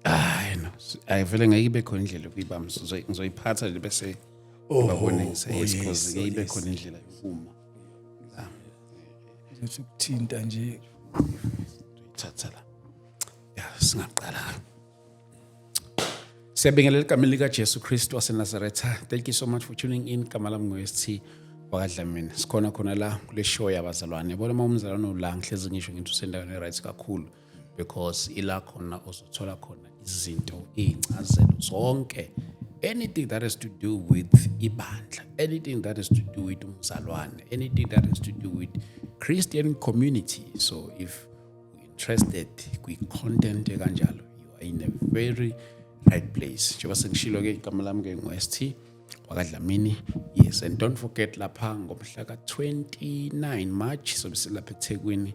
no. Ayivele ngeke ibe khona indlela yokuyibamba. Ngizoyiphatha nje bese babonisa yes because ngeke ibe khona indlela yokuma. Ngizothi ukuthinta nje Thatha la. Ya, singaqala. Siyabingelela igama lika Jesu Kristu waseNazaretha. Thank you so much for tuning in. Igama lami ngoST wakadlamini. Sikhona khona la kule show yabazalwane. Yabona uma umzalwane ula ngihlezi ngisho ngithi usendaweni right kakhulu because ila khona uzothola khona izinto izincazelo zonke. Anything that has to do with ibandla, anything that has to do with umzalwane, anything that has to do with Christian community. So if you're interested kwi-content kanjalo, you are in a very right place. Njengoba sengishilo ke igama lami ke ngoST wakadlamini. Yes, and don't forget lapha ngomhla ka-29 March sobe silapha eThekwini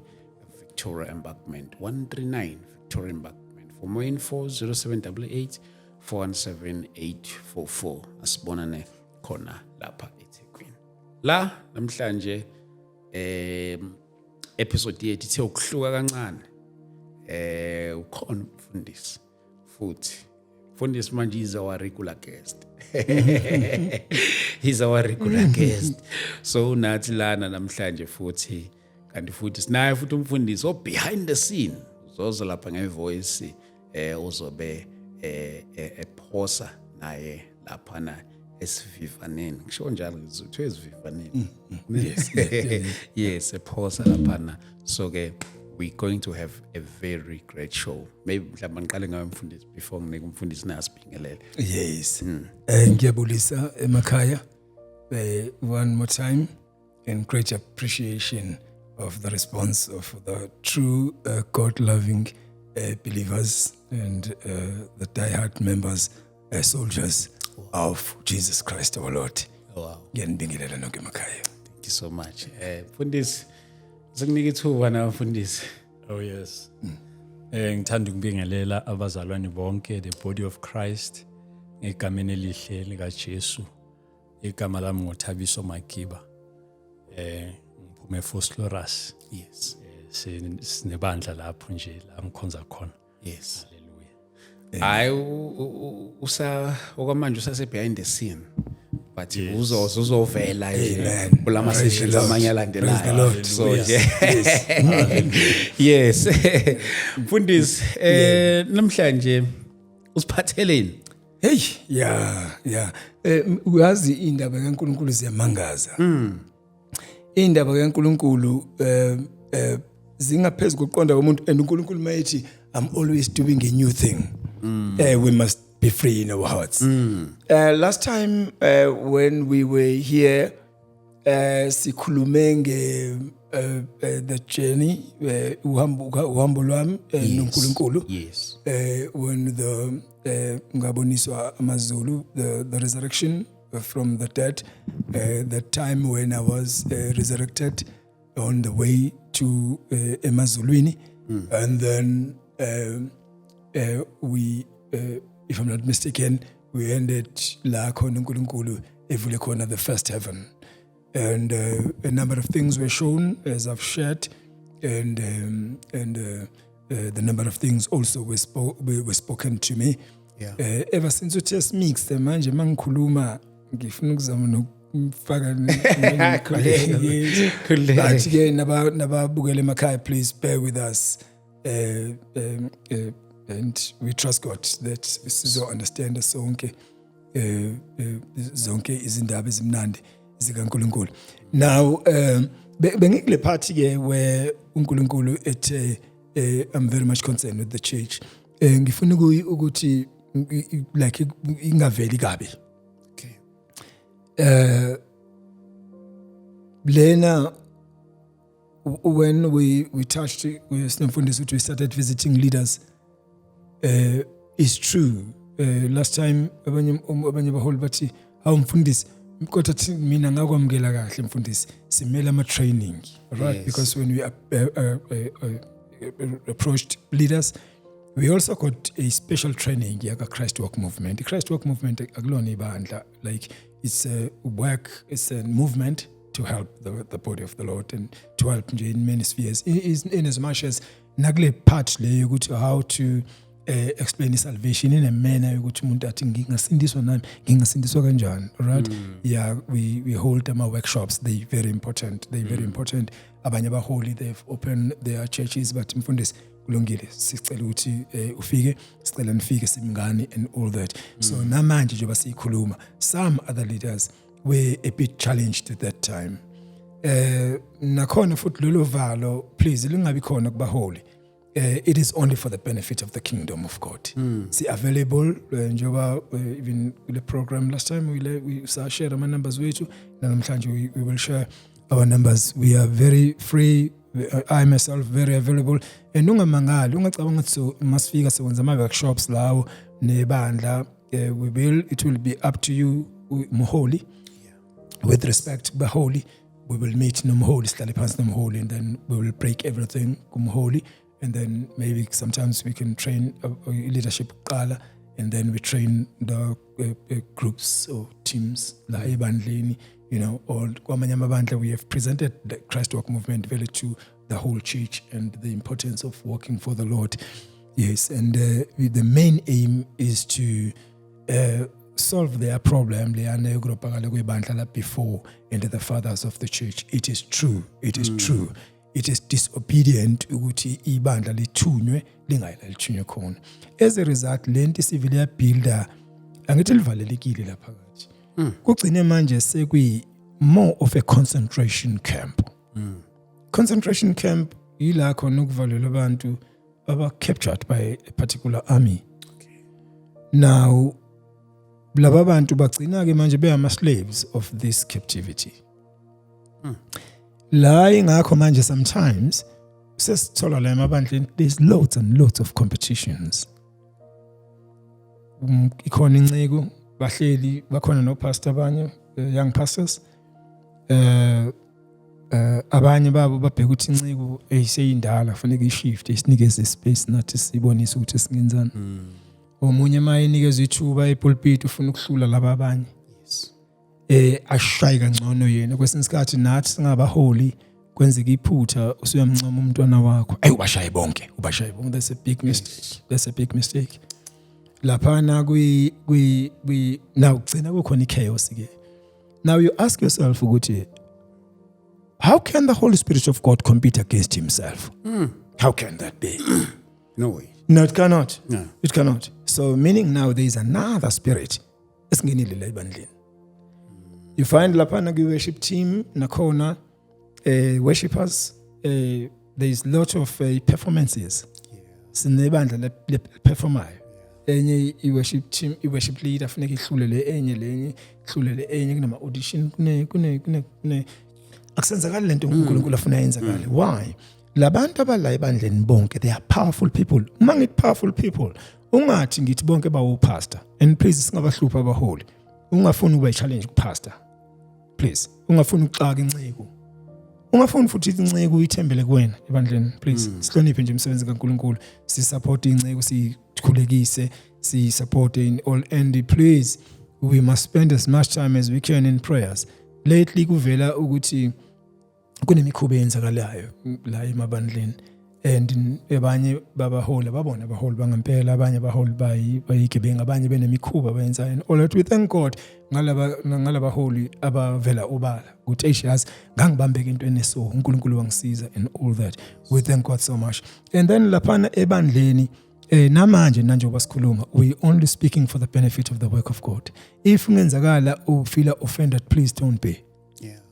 Victoria Embankment 139 Victoria Embankment. For more info 0788 417 asibonane khona lapha eThekwini. La namhlanje episode yethu ithe ukuhluka kancane. Ukhona umfundisi futhi Fundis manje is our regular guest. He's our regular guest. So nathi lana namhlanje futhi kanti futhi sinaye futhi umfundisi o behind the scene. Uzoza lapha ngevoice uzobe ephosa naye lapha na esivivaneni. Ngisho njalo ngizothe esivivaneni. Yes. Yes, ephosa lapha na. So ke we're going to have a very great show. Maybe mhlawumbe ngiqale ngawe mfundisi before nginike umfundisi nasibingelele. yes. Ngiyabulisa emakhaya one more time and great appreciation of the response of the true God-loving believers and the die-hard members, soldiers of Jesus Christ our Lord. Wow. Ngiyanibingelela nonke emakhaya. Thank you so much. Mfundisi sikunika ithuba na mfundisi. Oh yes. Ngithanda ukubingelela abazalwane bonke, the body of Christ, ngegameni elihle lika Jesu. Igama lami ngoThabiso Makiba. Ngiphume eFosloras. Yes. Sinebandla lapho nje la ngikhonza khona. Yes. Hallelujah. Usa okwamanje usase behind the scene. But uzovela nje kulama sessions amanye alandelayo. So yes. Mfundisi namhlanje usiphatheleni? Hey, yeah. Uyazi indaba kaNkulunkulu ziyamangaza. Indaba kaNkulunkulu zingaphezulu kokuqonda komuntu and uNkulunkulu mayithi I'm always doing a new thing. We must be free in our hearts. Last time when we were here, sikhulume the journey uhambo lwami noNkulunkulu. Yes. When the ngaboniswa amazulu, the resurrection from the dead, the time when I was resurrected on the way to Emazulwini, and then we if I'm not mistaken, we ended la khona uNkulunkulu evule khona the first heaven, and a number of things were shown as I've shared, and the number of things also were spoken to me. Yeah. Ever since uthe mix manje mangikhuluma ngifuna ukuzama nokufaka but ke nababukela emakhaya, please bear with us. And we trust God that sizo understand sonke zonke izindaba ezimnandi zikaNkulunkulu. Now bengikule party ke where uNkulunkulu ethe I'm very much concerned with the church. Ngifuna ukuthi like ingaveli kabi. Okay. Lena when we touched with Mfundisi, we started visiting leaders. It's true. Last time abanye baholi bathi hawu mfundisi kodwa thi mina ngakwamukela kahle mfundisi simela ama training, right? Yes. Because when we approached leaders, we also got a special training yaka Christ Work Movement. The Christ Work Movement akulona ibandla, like it's a work, it's a movement to help the body of the Lord and to help in many spheres in as much as nakule part le ukuthi how to explain salvation in a manner ukuthi umuntu athi ngingasindiswa nami ngingasindiswa kanjani, right? Yeah, we hold them our workshops. They very important. Abanye abaholi, they've opened their churches, but mfundisi kulungile sicela ukuthi ufike, sicela nifike simngani and all that. So namanje njengoba sikhuluma, some other leaders were a bit challenged at that time. Nakhona futhi lolo valo, please lingabi khona kubaholi. It is only for the benefit of the kingdom of God. See, available, njengoba even the program last time we shared our numbers with you. Namhlanje we will share our numbers. We are very free. I myself very available. And ungamangali, ungacabanga ukuthi masifika sewenza ama workshops lawo nebandla. It will be up to you, Moholi. With respect to Baholi, we will meet Moholi, sihlale phansi Moholi, and then we will break everything Moholi. And then maybe sometimes we can train a leadership qala, and then we train the groups or teams la ebandleni, you know, or kwamanye amabandla. We have presented the Christ Walk movement really to the whole church and the importance of working for the Lord. Yes, and the main aim is to solve their problem before and the fathers of the church. It is true. It is disobedient ukuthi ibandla lithunywe lingayila lithunywe khona. As a result, lento civil builder angithi livalelekile lapha kathi. Kugcine manje sekwi more of a concentration camp. Concentration camp ila khona ukuvalelwa abantu aba captured by a particular army. Now laba bantu bagcina ke manje be slaves of this captivity. La ingakho manje sometimes sesithola la emabandleni there's loads and loads of competitions. Ikhona inciko bahleli bakhona no pastor abanye young pastors abanye babo babheka ukuthi inciko eyiseyindala kufanele ishift isinikeze space nathi sibonise ukuthi singenzani. Omunye maye inikeza ithuba epulpit ufuna ukuhlula laba abanye. Ashaye kangcono yena kwesinye isikhathi nathi singabaholi kwenzeka iphutha usuyamncoma umntwana wakho ubashaye bonke. That's a big mistake. Laphana kwi now gcina kukhona ichaos ke. Now you ask yourself ukuthi how can the Holy Spirit of God compete against himself? How can that be? No way. No, it cannot. No. It cannot. So meaning now there is another spirit esingenile la ebandleni. You find lapana ki worship team nakhona worshipers there is lot of performances. Sinebandla le performayo. Enye I worship team, I worship leader funeka ihlulele enye lenye, ihlulele enye kunama audition kune akusenzakala lento uNkulunkulu afuna yenzakale. Why? Labantu abala ebandleni bonke they are powerful people. Uma ngithi powerful people ungathi ngithi bonke bawo pastor. And please singabahlupha abaholi. Ungafuni ukuba challenge ku pastor. Please. Ungafuni ukuxaka inciko. Ungafuni futhi inciko uyithembele kuwena ebandleni. Please. Sihloniphe nje umsebenzi kaNkulunkulu. Si support inciko, sikhulekise, si support in all, and please we must spend as much time as we can in prayers. Lately kuvela ukuthi kunemikhuba eyenzakalayo la emabandleni, and abanye babaholi babona abaholi bangempela, abanye abaholi bayigebenga, abanye benemikhuba bayenzayo. And all that we thank God ngalabaholi abavela obala ukuthi yazi ngangibambeka into eneso uNkulunkulu wangisiza and all that. We thank God so much. And then laphana ebandleni namanje njengoba sikhuluma we only speaking for the benefit of the work of God. If ungenzakala u feel offended, please don't be.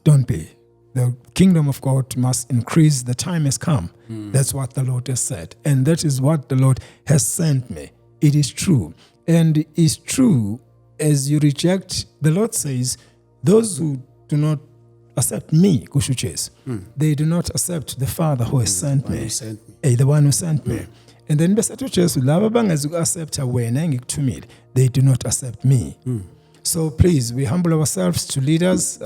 Don't be. The kingdom of God must increase. The time has come. That's what the Lord has said. And that is what the Lord has sent me. It is true. And it's true as you reject, the Lord says, those who do not accept me, they do not accept the Father who has sent me. The one who sent me. And then they do not accept me. So please, we humble ourselves to leaders.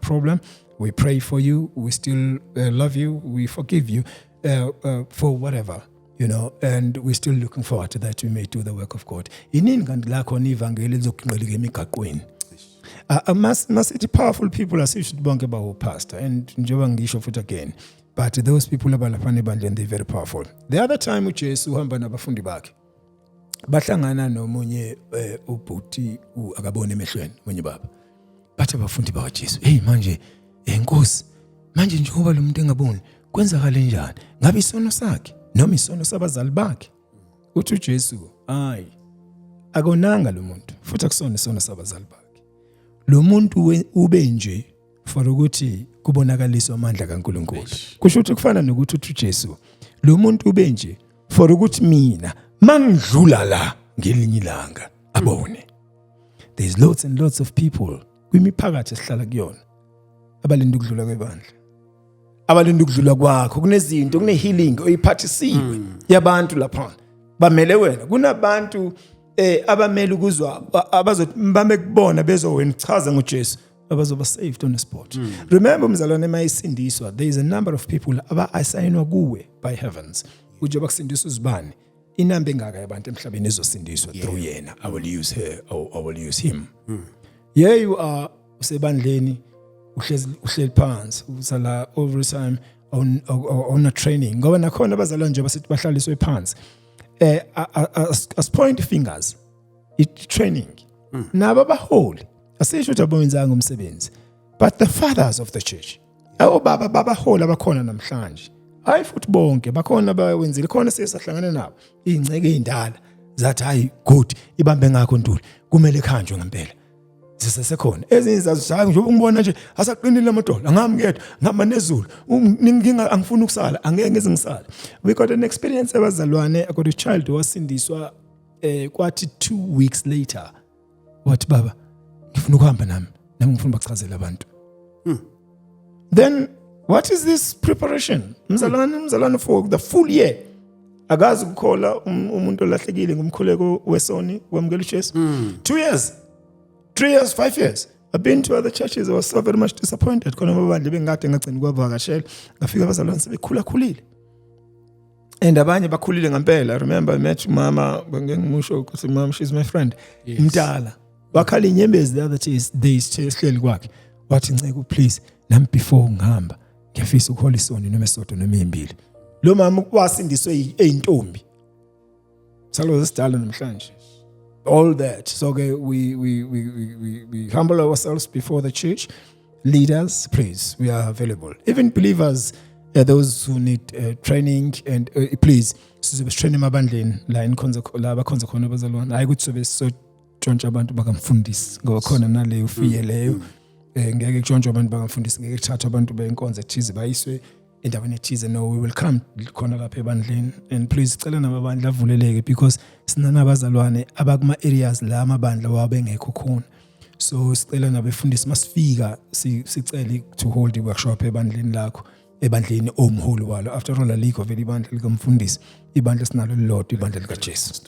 Problem. We pray for you. We still love you. We forgive you for whatever, you know, and we're still looking forward to that we may do the work of God. Powerful people as you should bank about pastor and njengoba ngisho futhi again. but those people abalaphana ebandleni, they're very powerful. The other time uJesu uhamba nabafundi bakhe, bahlangana nomunye ubhuti akabona emehlweni munye baba. Bathi abafundi bakaJesu, "Hey manje, Nkosi, manje njengoba lo muntu engaboni, kwenzakala njani? Ngabe isono sakhe noma isono sabazali bakhe?" Uthi uJesu, "Hayi, akonanga lo muntu, futhi akusona isono sabazali bakhe. Lo muntu ube nje for ukuthi kubonakaliswe amandla kaNkulunkulu." Kusho ukuthi kufana nokuthi uthi uJesu, "Lo muntu ube nje for ukuthi mina mangidlula la ngelinye ilanga abone." There's lots and lots of people kwimiphakathi esihlala kuyona abalinde ukudlula kwebandla, abalinde ukudlula kwakho. Kunezinto, kune-healing oyiphathisiwe yabantu lapha bamele wena. Kunabantu abamele ukuzwa bamekubona bezowena chaza ngoJesu abazoba saved on the spot. Remember mzalwane, mayisindiswa, there is a number of people aba-assignwa kuwe by heavens ukuthi bakusindiswa uzibani. Inamba engaka yabantu emhlabeni ezosindiswa through yena. I will use her or I will use him. Here you are, usebandleni, uhleli phansi, usala over time on a training. Ngoba nakhona abazalwane nje basithi bahlaliswe phansi. As point fingers, it training. Nabo abaholi asisho ukuthi abawenzanga umsebenzi, but the fathers of the church, baba babaholi abakhona namhlanje, hayi futhi bonke bakhona abawenzile, khona siyahlangana nabo ingceke ezindala zathi hayi good ibambe ngakho ntuli kumele khanjwe ngempela. Sisesekhona ezinye zazihlanga nje ungibona nje asaqinile amadola angamngedwa ngama nezulu nginga angifuni ukusala angeke ngeze ngisala. We got an experience abazalwane. I got a child wasindiswa kwathi 2 weeks later wathi baba ngifuna ukuhamba nami ngifuna bakuchazela abantu. Then what is this preparation? Mzalwane for the full year. Akazi ukukhola umuntu olahlekile ngomkhuleko wesoni kwamukela uJesu. 2 years. 3 years, 5 years. I've been to other churches. I was so very much disappointed. Khona ababandle bengade ngagcina kwabakashela. Ngafika abazalwane sebekhulakhulile. And abanye bakhulile ngempela. I remember I met mama, ngengimusho ukuthi mama, she's my friend. Mdala. Wakhala inyembezi the other days sihleli kwakhe. Wathi Nceke, please, nami before ngihamba, ngiyafisa ukuhola isoni noma esodwa noma embili. Lo mama wasindiswe eintombi. Salo sidala namhlanje. All that. So okay, we humble ourselves before the church. Leaders, please, we are available. Even believers, those who need training, and please, sizobe training mabandleni la inkonzo la bakhonza khona abazalwane. Hayi ukuthi sobe so tshontsha abantu bakamfundisi ngoba khona nale ufiye leyo. Ngeke tshontsha abantu bakamfundisi, ngeke thatha abantu benkonzo ethize bayiswe endaweni ethize. No, we will come khona lapha ebandleni, and please cela nababandla avuleleke because sinana abazalwane abakuma areas la amabandla wabengekho khona. So sicela nabefundisi masifika sicela to hold the workshop ebandleni lakho, ebandleni omholi walo. After all, alikho vele ibandla likamfundisi, ibandla sinalo lilodwa, ibandla likaJesu.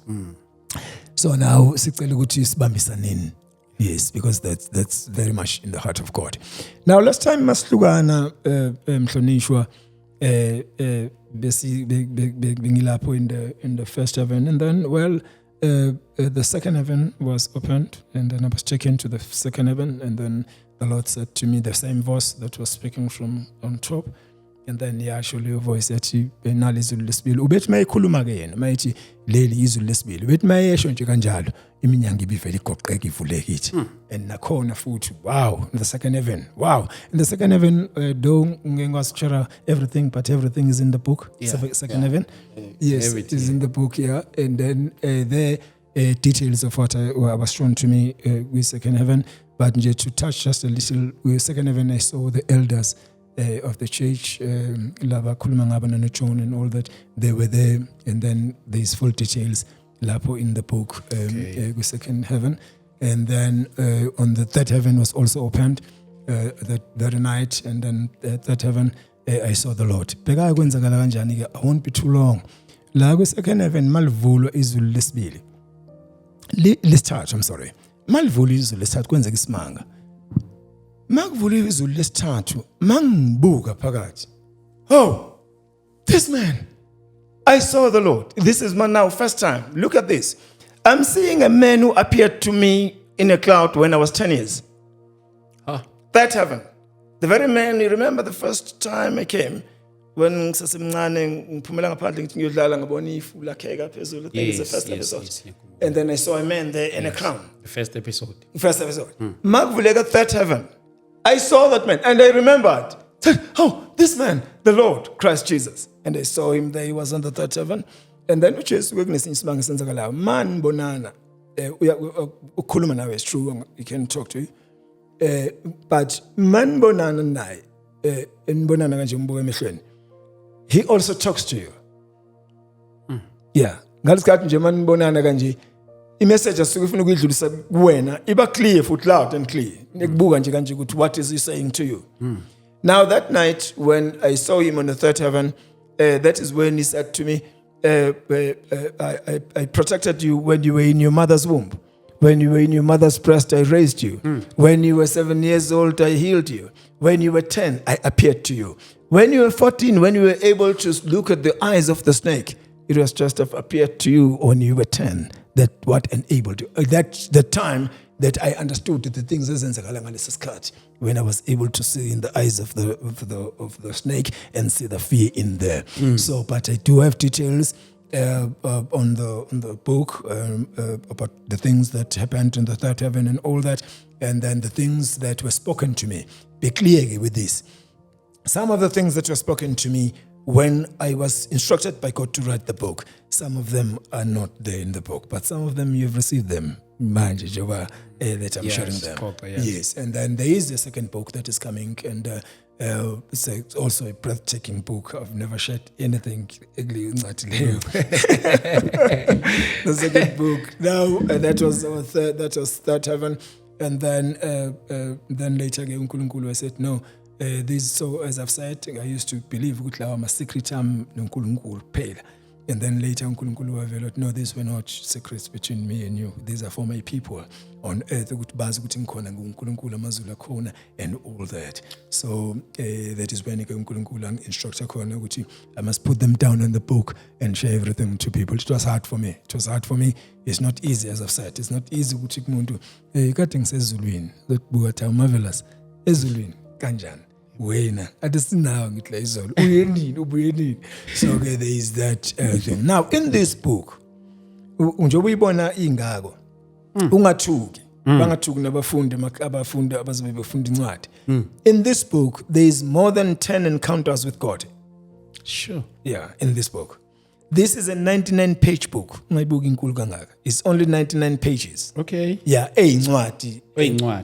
So now sicela ukuthi sibambisaneni. Yes, because that's very much in the heart of God. Now last time masihlukana mhlonishwa besi bengilapho in the first heaven, and then the second heaven was opened, and then I was checking to the second heaven, and then the Lord said to me the same voice that was speaking from on top. And then actually a voice yathi nali izulu lesibili. Ubethi mayikhuluma ke yena mayithi leli izulu lesibili. Ubethi mayesho nje kanjalo iminyango ibivela igoqeka ivuleke ithi. And nakhona futhi wow, in the second heaven. Wow. In the second heaven though ngingashare everything, but everything is in the book. Second heaven. Yes, everything. It is in the book, yeah. And then the details of what was shown to me with second heaven, but to touch just a little with second heaven, I saw the elders of the church, Lava Kulmangabana John and all that, they were there, and then there's full details Lapo in the book with second heaven. And then on the third heaven was also opened that very night, and then third heaven I saw the Lord. I won't be too long. La second heaven malvulo izulu lesibili. Lesithathu, I'm sorry. Malvulo izulu lesithathu kwenzeka isimanga. Makuvula izulu lesithathu mangibuka phakathi. Oh, this man, I saw the Lord. This is my now first time. Look at this. I'm seeing a man who appeared to me in a cloud when I was 10 years. That heaven. The very man, you remember the first time I came, when ngisasemncane ngiphumela ngaphandle ngithi ngiyodlala ngabona ifu lakheka phezulu. I think it's the Yes, first yes, episode. yes, yeah. And then I saw a man there in a crown. The first episode. First episode. Makuvuleka third heaven. I saw that man and I remembered. Said, oh, this man, the Lord, Christ Jesus. And I saw him there, he was on the third heaven. And then uJesu kwekunesinye isimanga senzakalayo. Man bonana. Ukhuluma nawe is true, he can talk to you. But man bonana naye, enibonana kanje umbuka emehlweni. He also talks to you. Yeah. Ngalesikhathi nje man bonana kanje i-message asuke ufuna ukuyidlulisa kuwena iba clear futhi loud and clear. Nikubuka nje kanje ukuthi what is he saying to you. Now that night when I saw him on the third heaven, that is when he said to me, I protected you when you were in your mother's womb. When you were in your mother's breast, I raised you. When you were 7 years old, I healed you. When you were 10, I appeared to you. When you were 14, when you were able to look at the eyes of the snake, it was just have appeared to you when you were 10. That what enabled you. That's the time that I understood the things when I was able to see in the eyes of the snake and see the fear in there. So, but I do have details on the book about the things that happened in the third heaven and all that, and then the things that were spoken to me. Be clear with this. Some of the things that were spoken to me when I was instructed by God to write the book, some of them are not there in the book, but some of them you've received them. That I'm sharing them. Proper, yes. Yes, and then there is a second book that is coming, and it's also a breathtaking book. I've never shared anything ugly. The second book. Now that was our third. That was third heaven, and then later I said no. This, so as I've said, I used to believe ukuthi lawa ma-secret am noNkulunkulu kuphela. And then later uNkulunkulu wavelot, no, these were not secrets between me and you. These are for my people on earth ukuthi bazi ukuthi ngikhona nguNkulunkulu amazulu akhona and all that. So that is when uNkulunkulu instructor khona ukuthi I must put them down in the book and share everything to people. It was hard for me. It's not easy, as I've said. It's not easy ukuthi umuntu kade ngisezulwini lokubuka ta marvelous ezulwini kanjani. Wena adisinawo ngithi la izolo uyendini ubuyendini. So okay, there is that thing. Now in this book njengoba uyibona ingako ungathuki bangathuki nabafundi abafundi abazobe befunda incwadi. In this book there is more than 10 encounters with God. Sure. Yeah, in this book. This is a 99-page book. Ungayibuka inkulu kangaka. It's only 99 pages. Okay. Yeah, eyincwadi.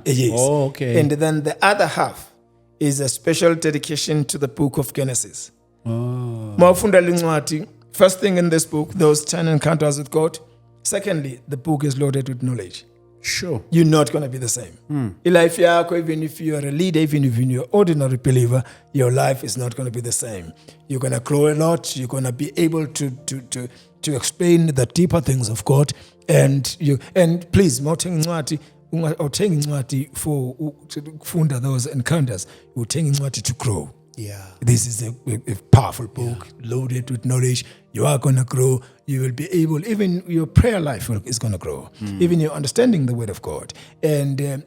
Yes. Oh, okay. And then the other half is a special dedication to the book of Genesis. Mawufunda lincwadi, first thing in this book, those 10 encounters with God. Secondly, the book is loaded with knowledge. Sure. You're not going to be the same. In life, even if you are a leader, even if you're an ordinary believer, your life is not going to be the same. You're going to grow a lot. You're going to be able to explain the deeper things of God. And please, awuthengi incwadi for ukufunda those encounters, uthengi incwadi to grow. Yeah. This is a powerful book, loaded with knowledge. You are going to grow. You will be able, even your prayer life is going to grow. Even your understanding the word of God. And then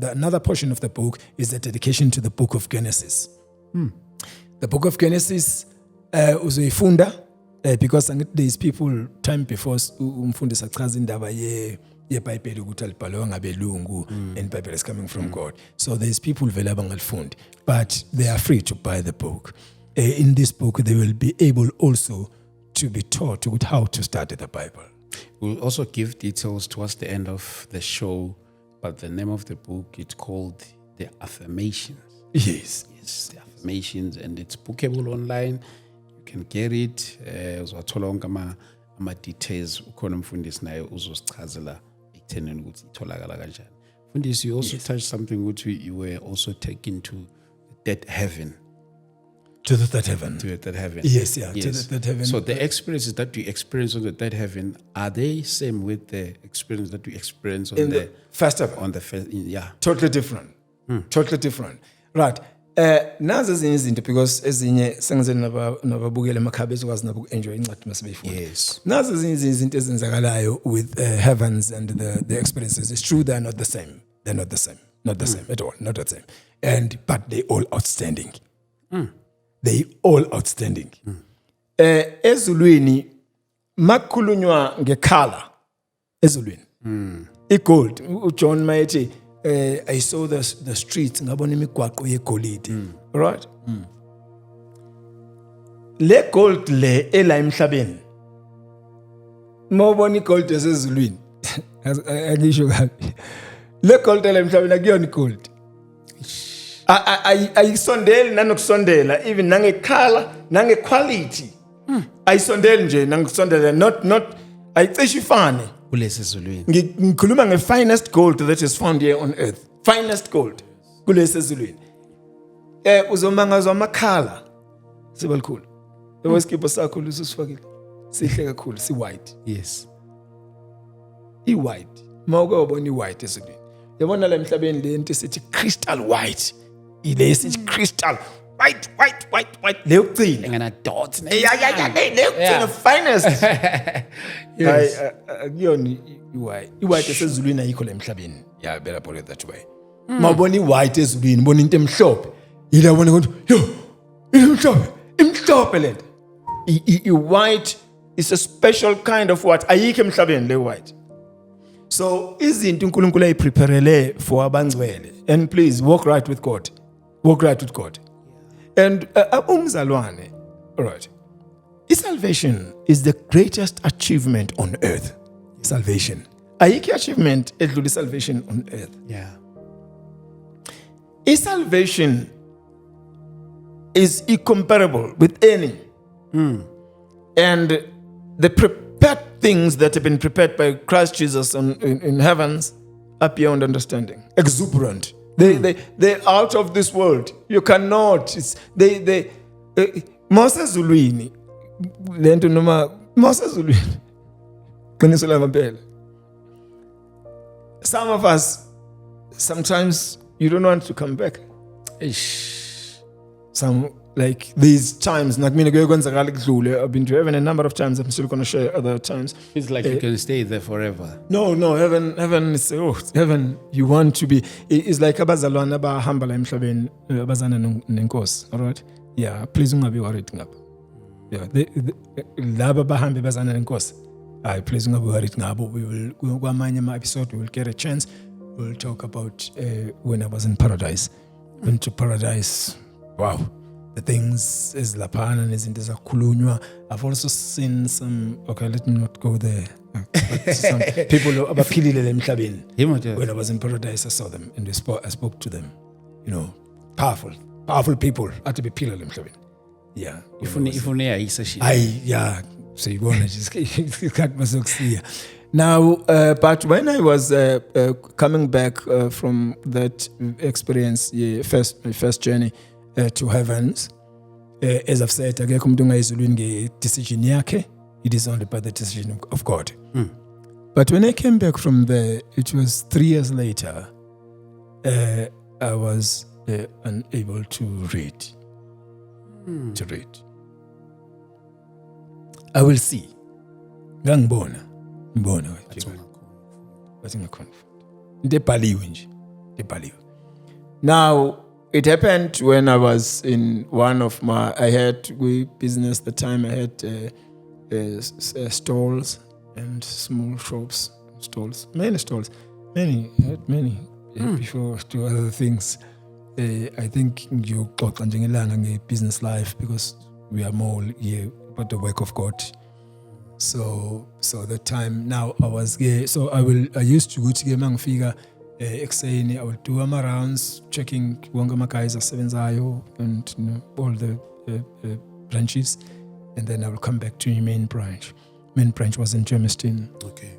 another portion of the book is the dedication to the book of Genesis. The book of Genesis uzoyifunda because these people time before umfundisi achaza indaba yeBhayibheli ukuthi alibhalwe ngabelungu and Bible is coming from God. So there's people vele abangalifundi, but they are free to buy the book. In this book they will be able also to be taught how to study the Bible. We'll also give details towards the end of the show, but the name of the book, it's called The Affirmations. Yes, The Affirmations, and it's bookable online. You can get it. Uzwathola wonke ama details ukhona umfundisi naye uzosichazela ekuthenini ukuthi itholakala kanjani. Mfundisi, you also touched something which you were also taken to that heaven. To the third heaven. To the third heaven. Yes, yeah. To the third heaven. So the experiences that you experience on the third heaven, are they same with the experience that you experience on the first heaven? On the first, yeah. Totally different. Totally different. Right. Nazi ezinye izinto because ezinye sengize nababukela emakhaya bezokwazi nabo enjoy incwadi masebeyifunda. Yes. Nazi ezinye izinto ezenzakalayo with heavens and the experiences. It's true they're not the same. They're not the same. Not the same at all. Not the same. But they all outstanding. they all outstanding. Ezulwini makhulunywa ngekhala ezulwini. I-gold uJohn mayethi I saw the streets ngabona imigwaqo yegolide. Right? Le gold le ela emhlabeni. Mawubona igold esezulwini. Angisho kabi. Le gold ela emhlabeni akuyona igold. Ayisondeli nanokusondela even nangekhala nangequality. Ayisondeli nje nangokusondela not ayicishe ifane. kulesezulwini Ngikhuluma nge-finest gold that is found here on earth. Finest gold kulesezulwini. Uzomangazwa amakhala sibalikhulu. Eweskipo sakho lusifakile. Sihle kakhulu si white. yes I-white. Mawuke wabona i-white ezulwini. Yabona la emhlabeni le nto sithi crystal white. Ile sithi crystal white. Le yokugcina. engana dots Le yokugcina finest. yes Akuyona i-white. I-white esezulwini ayikho la emhlabeni. Yeah, better put it that way. Mawubona i-white ezulwini, bona into emhlophe. Yila ubona ukuthi yo, imhlophe lento. I-white is a special kind of what ayikho emhlabeni le white. So izinto uNkulunkulu ayipreparele for abangcwele. And please walk right with God. Walk right with God. And umzalwane, all right. Salvation is the greatest achievement on earth. Salvation. Ayikho achievement edlula salvation on earth. yeah Salvation is incomparable with any. And the prepared things that have been prepared by Christ Jesus in heavens are beyond understanding. Exuberant. They're out of this world. You cannot. Moses Zulwini. Lento noma Moses Zulwini. Qiniso la mpela. Some of us, sometimes you don't want to come back. Some, like these times, I've been to heaven a number of times. I'm still going to share other times. it's like you can stay there forever No, heaven is, heaven, you want to be. It's like abazalwana abahamba la emhlabeni abazana nenkosi. All right? Yeah, please ungabi worried ngapha. Yeah, laba bahambe bazana nenkosi. Please ungabi worried ngabo. We will kwamanye ama episode we will get a chance. We'll talk about when I was in paradise. Went to paradise. Wow. The things is lapana and izinto zakhulunywa. I've also seen some, okay, let me not go there. But some people abaphilile la emhlabeni. When I was in paradise, I saw them and I spoke to them. You know, powerful people. Athi bephila la emhlabeni. Yeah. ifune yayisa shit Yeah. So you want to just cut myself here. Now, but when I was coming back from that experience, first journey to heavens, as I've said, akekho umuntu ongayizulwini nge-decision yakhe. It is only by the decision of God. But when I came back from there, it was 3 years later, I was unable to read. I will see. Ngangibona wathi ngibhaliwe nje. Now it happened when I was in one of my, I had business the time. I had stalls and small shops, many stalls, many before to other things. I think you got a business life because we are more here about the work of God. So the time now I was here. So I used to go to Gemang Figure I will do my rounds, checking Wangama guys Sevenzayo and all the branches, and then I will come back to your main branch. Main branch was in Germiston. okay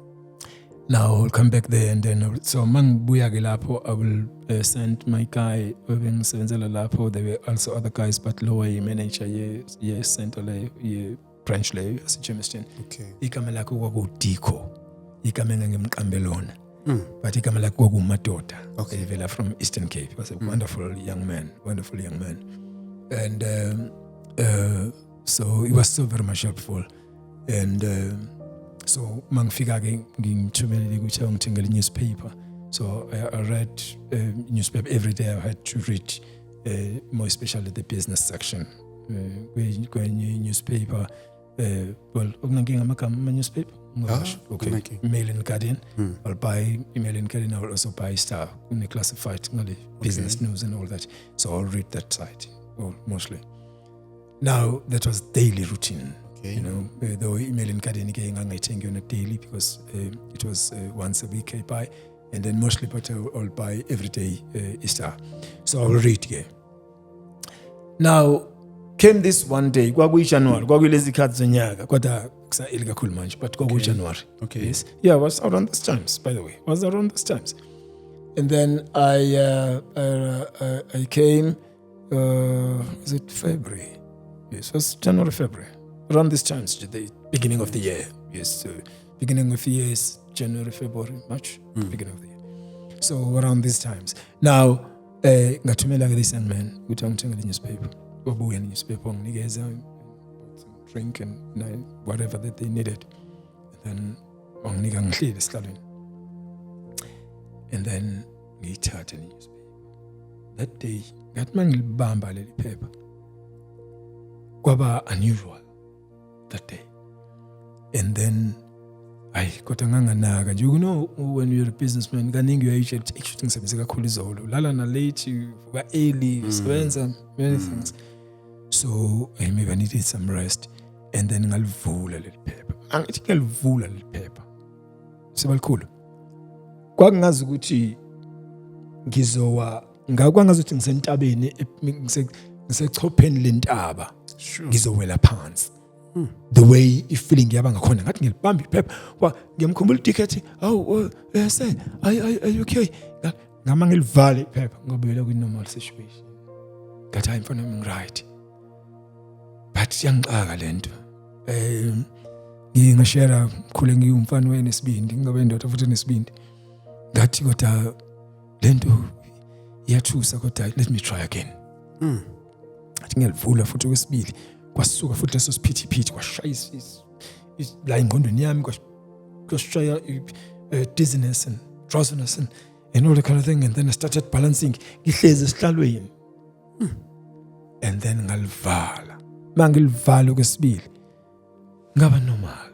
Now I'll come back there and then so mang buyage lapho I will send my guy obengizenzela lapho. There were also other guys but lower manager ye center ye branch leyo yaseGermiston. okay Igama lakho kwakuDiko. Igama ngimqambelona. But igama lakho kwakuMadoda. Okay. Vela from Eastern Cape. He was a wonderful young man. And so he was so very much helpful. And so mangifika ke ngimthumele ukuthi angithengele newspaper. So I read newspaper every day. I had to read more especially the business section. kwenye newspaper well okunankinga amagama newspaper okay kunankinga. Mail and Guardian. I'll buy Mail and Guardian. I'll also buy Star in the classified business news and all that, so I'll read that side mostly. Now that was daily routine. Okay. You know, though Email and Guardian again I take on a daily because it was once a week I buy, and then mostly but I'll buy every day Star, so I'll read again. Now came this one day kwakuyiJanuary, kwakuyilezi khathi zonyaka kodwa kusayili kakhulu manje, but kwakuyiJanuary. Okay. Yes. Yeah, I was around those times, by the way. I was around those times. And then I came, is it February? Yes, it was January, February. Around these times, the beginning of the year. Yes, beginning of the year is January, February, March, beginning of the year. So around these times. Now, ngathumela this young man, ukuthi angithengele the newspaper. Wabuya newspaper nginikeza some drink and whatever that they needed. And then wanginika ngihlile esihlalweni. And then ngiyithatha le newspaper. That day, ngathi mangilibamba leli paper. Kwaba unusual that day. And then kodwa nganganaka nje, you know, when you're a businessman kaningi uyayitshe ukuthi ngisebenze kakhulu izolo, lala na late, uvuka early, usebenza many things. So maybe I needed some rest, and then ngalivula leli paper. Angithi ngalivula leli paper sebalikhulu kwakungazi ukuthi ngakwangazi ukuthi ngisentabeni ngisechopheni lentaba, ngizowela phansi. The way ifeeling yaba ngakhona ngathi ngilibamba iphepha ngiyamkhumbula ticket, say are you okay, ngama ngilivala iphepha ngobuyela kwi normal situation, ngathi hayi mfana wami right, but yangixaka lento. Ngingashare khule ngiyumfana wenesibindi, ngingabe indoda futhi nesibindi, ngathi kodwa lento iyathusa kodwa let me try again. Athi ngiyalivula futhi okwesibili kwasuka futhi leso siphithiphithi kwashaya la ingqondweni yami kwashaya dizziness and drowsiness and all that kind of thing, and then I started balancing ngihlezi esihlalweni. And then ngalivala, mangilivala okwesibili ngaba normal,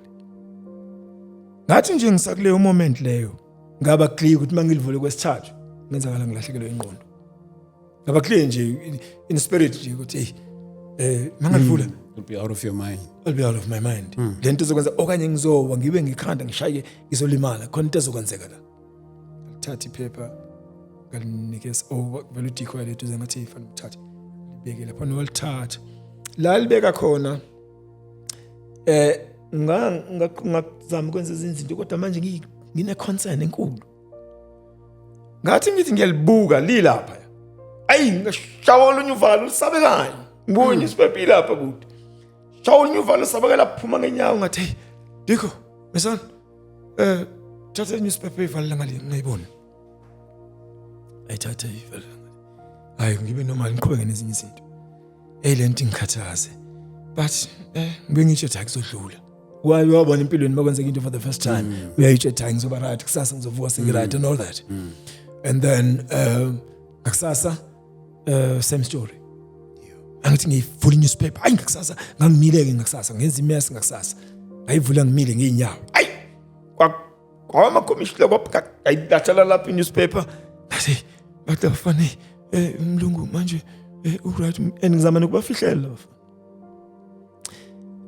ngathi nje ngisakuleyo moment leyo ngaba clear ukuthi mangilivule kwesithathu ngenzakala ngilahlekelwe ingqondo, ngaba clear nje in spirit nje ukuthi mangilivula You'll be out of your mind. I'll be out of my mind. Lento izokwenza okanye ngizowa ngibe ngikhanda ngishaye ngizolimala khona into ezokwenzeka la. Ngithatha iphepha ngalinikeza vele udikho lethu zengathi ifana umthatha libeke lapha nolithatha la libeka khona ngazama ukwenza izinto kodwa manje ngine concern enkulu, ngathi ngithi ngiyalibuka lilapha ayi ngashawula unyuvalo lisabekayo ngibonye isipephi lapha kude shawula unyuvalo sabekela phuma ngenyawo ngathi hey Dikho mesana thatha newspaper ivala ngale ngayibona ayithatha ivala hayi ngibe normal ngiqhubeke nezinye izinto lento ingikhathaze, but ngibe ngitshe tha kuzodlula wabona empilweni makwenzeka into for the first time uyayitshe tha ngizoba right kusasa ngizovuka sengiright and all that. And then kusasa same story. Angithi ngiyivula newspaper ayi ngakusasa ngangimileke ngakusasa ngenza imess ngakusasa ngayivula ngimile ngeenyawo ayi kwama commissioner kwapha ayidathala lapha newspaper ngathi bathi afane umlungu manje right and ngizama nokubafihlela.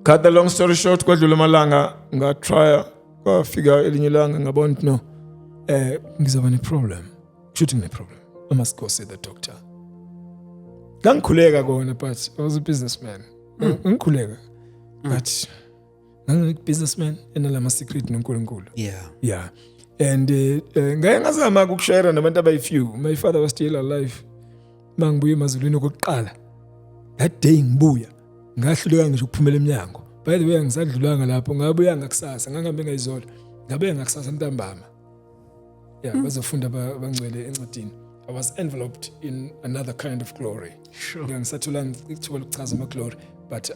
Cut the long story short, kwadlula amalanga ngatry kwafika elinye langa ngabona no ngizoba ne problem, shooting ne problem, I must go see the doctor. Ngangikhuleka kona, but I was a businessman. Ngikhuleka, but ngangi businessman enalama secret noNkulunkulu. Yeah. And ngaye ngazama ukushare nabantu abayifew. My father was still alive. Mangibuye emazulwini okokuqala. That day ngibuya ngahluleka ngisho ukuphumela eminyango. By the way ngisadlulanga lapho, ngabuya ngakusasa, ngangabe ngayizolo. Ngabe ngakusasa ntambama. Yeah, bazofunda bangcwele encwadini. I was enveloped in another kind of glory. Sure. Ngisathola ithuba lokuchaza ama glory, but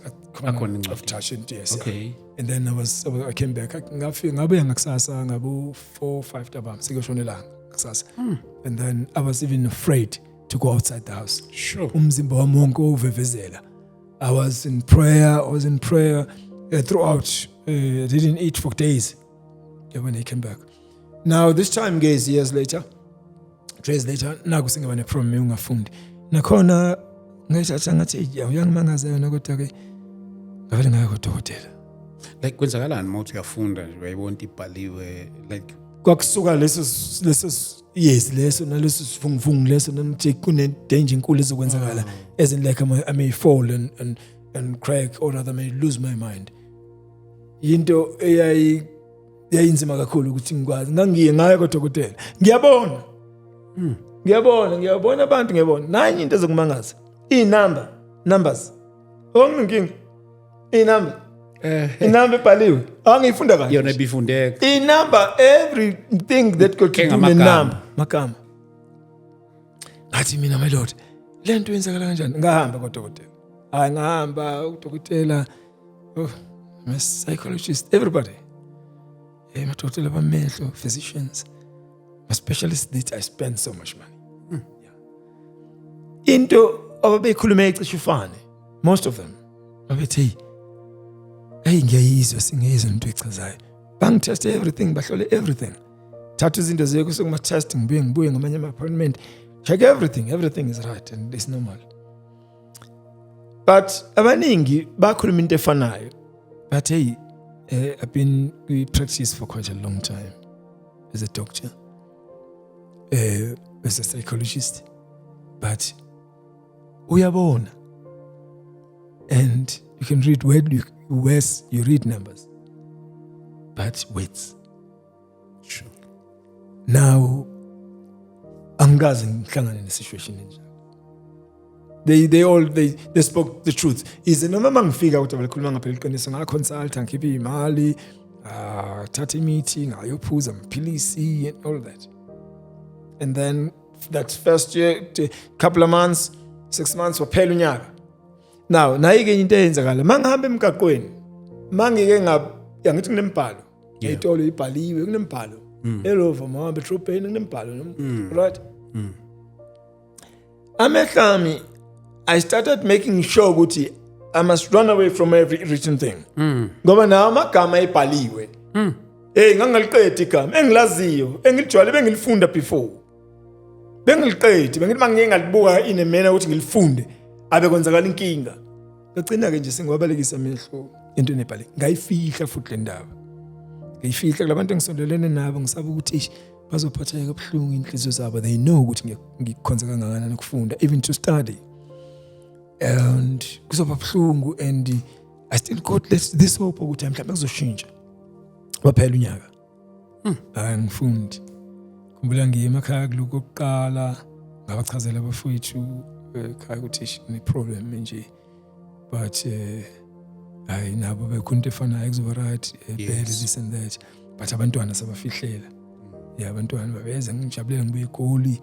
of touch and yes. Okay. And then I came back. Ngafika ngabuya ngakusasa ngabu 4-5 tabam sikushonelanga kusasa. And then I was even afraid to go outside the house. Sure. Umzimba wami wonke uvevezela. I was in prayer throughout. I didn't eat for days when I came back. Now this time, guys, 2 years later, naku singaba ne-problem ungafundi. Nakhona ngayithatha ngathi uyangimangaza yona kodwa ke ngavele ngaya kodokotela. Like kwenzakalani uma uthi uyafunda nje uyayibona ibhaliwe like Kwakusuka leso leso naleso sivunguvungu leso nanithi kune danger enkulu ezokwenzakala, as in like I may fall and crack, or rather may lose my mind. Into eyayinzima kakhulu ukuthi ngikwazi ngangiye ngaya kodokotela. Ngiyabona abantu, ngiyabona nanye into ezokumangaza, numbers onginkinga inamba ebhaliwe angiyifunda kahle yona ebifundeka inamba, everything that got to do nenamba magama. Ngathi mina my lord, le nto yenzakala kanjani? Ngahamba kodokotela, ngahamba udokotela, my psychologist, everybody, madokotela bamehlo, physicians, my specialists, that I spend so much money. Into ababekhuluma ecishe ufane, most of them babethi ngiyayizwa singezwe into echazayo, bangitest everything, bahlole everything, thatha izinto zekho sekuma-test, ngibuye ngamanye ama-appointment, check everything is right and it's normal. But abaningi bakhuluma into efanayo, but I've been practice for quite a long time as a doctor, as a psychologist, but uyabona, and you can read words, you read numbers, but weights. sure. Now, angazi ngihlangane ne-situation enjalo. They spoke the truth. Ize noma mangifika ukuthi abakhuluma ngaphela iqiniso, ngaconsulta, ngikhipha imali, thatha imithi, ngayophuza amaphilisi and all that. And then that first year, couple of months, 6 months, waphela unyaka. Now, nayike into eyenzakala, mangihamba emgaqweni, mangike ngithi kunembhalo, ayitolo ibhaliwe kunembhalo. Hello mama, betropeni kunembhalo, right? Amehlami, I started making sure ukuthi I must run away from every written thing. Ngoba nawo amagama ebhaliwe. Ngangaliqedi igama engilaziyo, engilijwayele bengilifunda before. Bengiliqedi, bengithi mangiye ngalibuka in a manner ukuthi ngilifunde, abe kwenzakala inkinga. Ngagcina ke nje sengiwabalekisa amehlo into nebhali. Ngayifihla futhi le ndaba. Ngiyifihla kulabantu engisondelene nabo, ngisaba ukuthi bazophatheka kabuhlungu inhliziyo zabo. They know ukuthi ngikhonza kangakanani ukufunda, even to study. And kuzoba buhlungu, and I still got this hope ukuthi mhlawumbe kuzoshintsha. Waphela unyaka. Angifundi. Kumbula ngiye emakhaya kuloko okuqala, ngabachazela abafowethu ekhaya ukuthi ne problem nje. But hayi nabo bekhunto efanayo kuzoba right, bad this and that. But abantwana sabafihlela. Abantwana babeza ngijabulela ngibuye eGoli.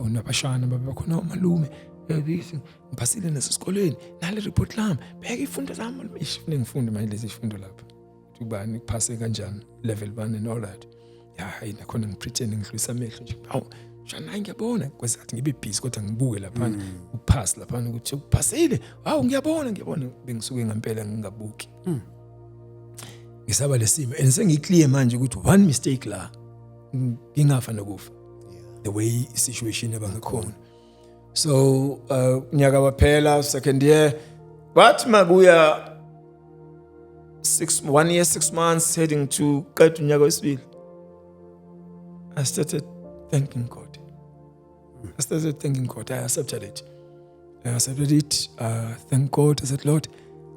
Nabashana babekhona umalume. Ngiphasile nasesikoleni nale report lami, bheka ifundo zami ngifune ngifunde manje lezi ifundo lapha ubani kuphase kanjani, level 1 and all that. Hayi nakhona ngipretend ngidlulisa amehlo nje, shana ngiyabona kwesathi ngibe busy kodwa ngibuke lapha upass lapha ukuthi uphasile, ngiyabona bengisuke ngempela ngingabuki. Ngisaba lesimo and sengiclear manje ukuthi one mistake la ngingafa nokufa, the way situation ebangakhona. So nyaka waphela, second year, but maguya 1 year 6 months heading to qeda unyaka wesibili, I started thanking God. I accepted it. Thank God. I said, Lord,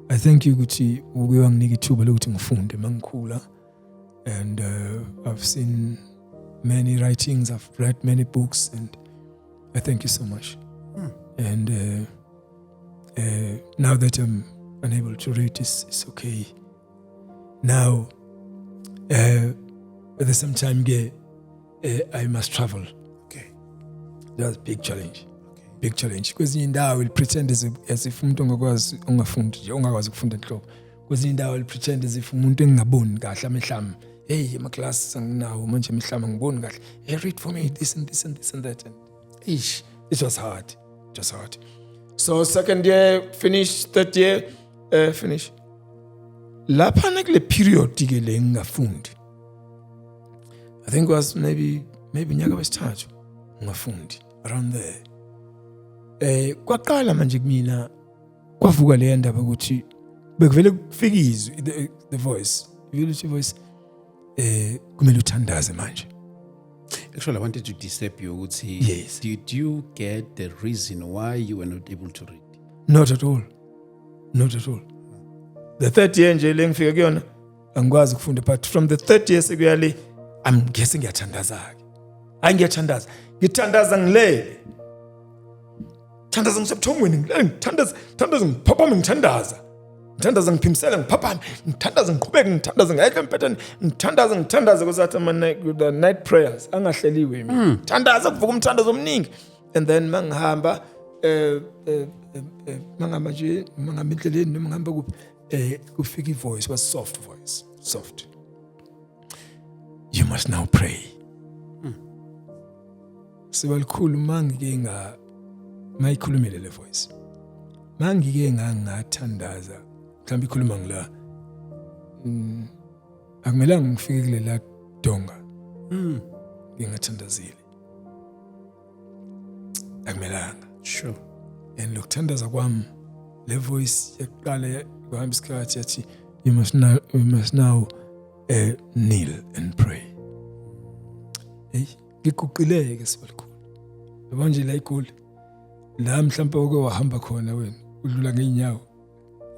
I thank you ukuthi uke wanginika ithuba lokuthi ngifunde mangikhula, and I've seen many writings, I've read many books, and I thank you so much. And now that I'm unable to read, it's okay. Now, at the same time, I must travel. Okay. That's a big challenge. Big challenge. Kwezinye indawo will pretend as if umuntu ongakwazi ukufunda enhloko. Kwezinye indawo will pretend as if umuntu engaboni kahle amehlami. Ama classes anginawo manje emehlami ngiboni kahle. Read for me this and this and this and that. And it was hard. So second year finish, third year finish. Lapha nekule period ke le ngingafundi. I think it was maybe nyaka wesithathu ngafundi around there. Kwaqala manje kumina kwavuka le ndaba ukuthi bekuvele kufikizwe the voice. Village voice kumele uthandaze manje. Actually, I wanted to disturb you. Yes. Did you get the reason why you were not able to read? Not at all. Not at all. The third year nje le ngifika kuyona angikwazi ukufunda, but from the third year sekuyale I'm guessing ngiyathandaza ke. Hayi ngiyathandaza. Ngithandaza ngilele. Thandaza ngisebuthongweni ngilele ngithandaza ngiphaphama ngithandaza. Ngithandaza ngiphimisela ngiphaphama ngithandaza ngiqhubeke ngithandaza ngayeke empetheni ngithandaza kuzathi the night prayers angahleliwe mina. Thandaza kuvuka umthandazo omningi, and then mangihamba mangihamba nje mangihamba endleleni noma ngihamba kuphi kufika ivoice was soft voice, soft. You must now pray. Sibalikhulu mangike mayikhulumile le voice. Mangike ngathandaza mhlawumbe ikhuluma ngila. Akumelanga ngifike kulela donga. Ngingathandazile. Akumelanga. Sure. And lokuthandaza kwami le voice yaqala kuhamba isikhathi yathi you must now kneel and pray. Ngikuqileke sibalikhulu. Yabo nje la igoli. La mhlawumbe oke wahamba khona wena udlula ngeenyawo.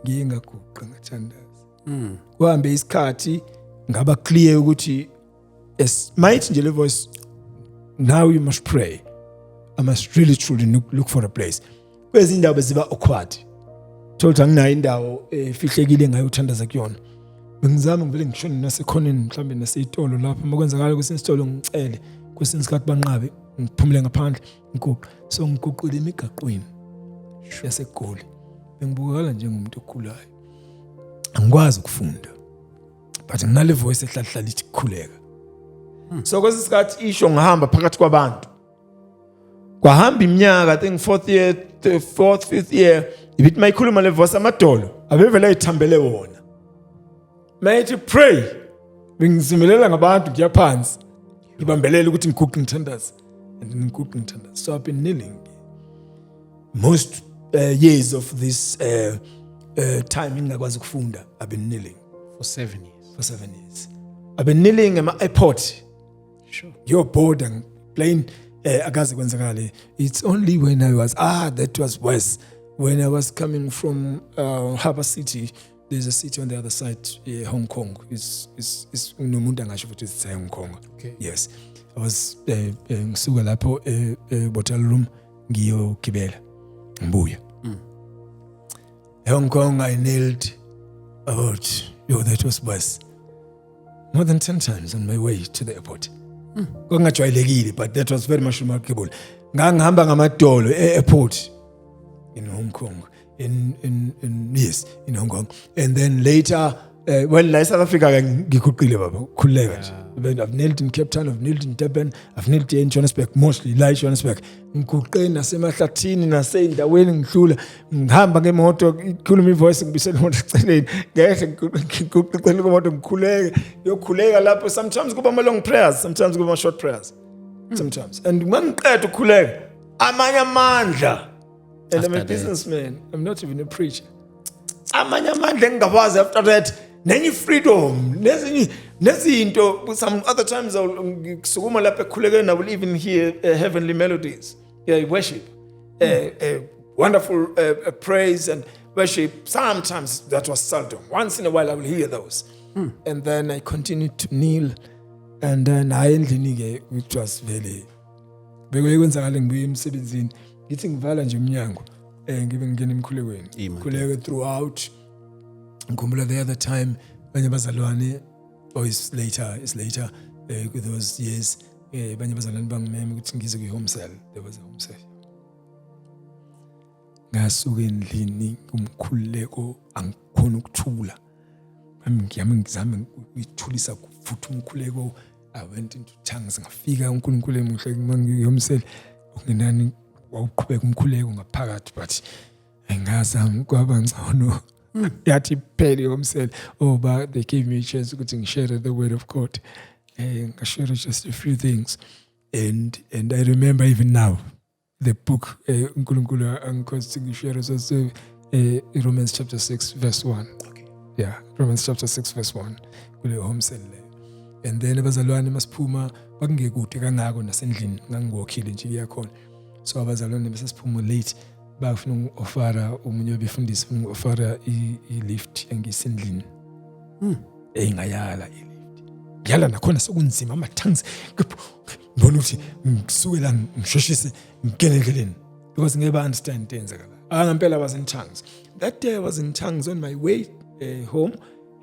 Ngiye ngaguqa ngathandaza. Kuhambe isikhathi ngaba clear ukuthi might nje le voice, now you must pray. I must really truly look for a place. Kwezi indawo ziba awkward. Thola nginayo indawo efihlekile ngayo uthandaza kuyona. Bengizama ngivele ngishone nasekhoneni mhlambe naseyitolo lapha makwenzakala kwesinye isitolo ngicele kwesinye isikhathi banqabe ngiphumule ngaphandle ngiguqa. So ngiguqile imigaqweni yaseGoli. Bengibukala njengomuntu okhulayo. Angikwazi ukufunda. But nginale voice ehlahlala ithi kukhuleka. So kwesinye isikhathi isho ngihamba phakathi kwabantu. Kwahamba iminyaka, I think 4th, 5th year, ibithi mayikhuluma le voice amadolo abevela ayithambele wona. Mayithi pray. Bengizimelela ngabantu ngiyaphansi. Ngibambelela ukuthi ngiguqe ngithandaza. And ngiguqe ngithandaza. So I've been kneeling. Most years of this time ingakwazi ukufunda, I've been kneeling For 7 years. for 7 years. I've been kneeling at my airport. Sure. You're bored and playing akaze kwenzakale. It's only when I was that was worse. When I was coming from Harbour City, there's a city on the other side, Hong Kong. It's unomuntu angasho futhi it's Hong Kong. Okay. Yes. I was ngisuka lapho hotel room ngiyogibela ngibuya. Hong Kong I knelt about that was worse. More than 10 times on my way to the airport. Kwangajwayelekile, but that was very much remarkable. Ngangihamba ngamadolo airport in Hong Kong, in Hong Kong, and then later la South Africa ngikuqile baba khuleka nje. I've knelt in Cape Town, I've knelt in Durban, I've knelt here in Johannesburg, mostly la Johannesburg. Ngiguqe nasemahlathini naseyindaweni ngidlula ngihamba ngemoto ikhuluma ivoice ngibisela umuntu eceleni ngeke ngiguqe kumoto ngikhuleke yokhuleka lapho. Sometimes kuba ama long prayers, sometimes kuba ama short prayers, sometimes. And mangiqeda ukukhuleka amanye amandla, and I'm a businessman, I'm not even a preacher. Amanye amandla engingawazi after that nenye freedom nezinto. Some other times ngisukuma lapha ekhulekeni, I will even hear heavenly melodies, worship, wonderful praise and worship. Sometimes that was seldom. Once in a while I will hear those. And then I continued to kneel, and then I endlinike, which was very bekwenzakala ngibuye emsebenzini ngithi ngivala nje umnyango ngibe ngene emkhulekweni khuleke throughout. Ngikhumbula the other time banye bazalwane is later with those years banye bazalwane bangimema ukuthi ngize kwi-home cell. There was a home cell. Ngasuka endlini umkhuleko angikhona ukuthula. Ngizama ukuthulisa futhi umkhuleko. I went into tongues ngafika uNkulunkulu emuhle mangiyomsela okungenani wawuqhubeka umkhuleko ngaphakathi, but engazange kwaba ngcono yathi pheli yomsele but they gave me a chance ukuthi ngishare the word of God ngashare just a few things and I remember even now the book uNkulunkulu angikhosi ngishare so Romans chapter 6 verse 1 Romans chapter 6 verse 1 kule homesele and then abazalwane masiphuma bakungekude kangako nasendlini ngangiwokhile nje iyakhona so abazalwane besasiphuma late bafuna ofara umunye wabefundisi ufuna ofara i-lift engisendlini engayala i-lift yala nakhona sokunzima ama-tongues ngibona ukuthi ngisuke la ngisheshise ngikele endleleni because ngeke ba-understand into eyenzakala ngempela I was in tongues that day I was in tongues on my way home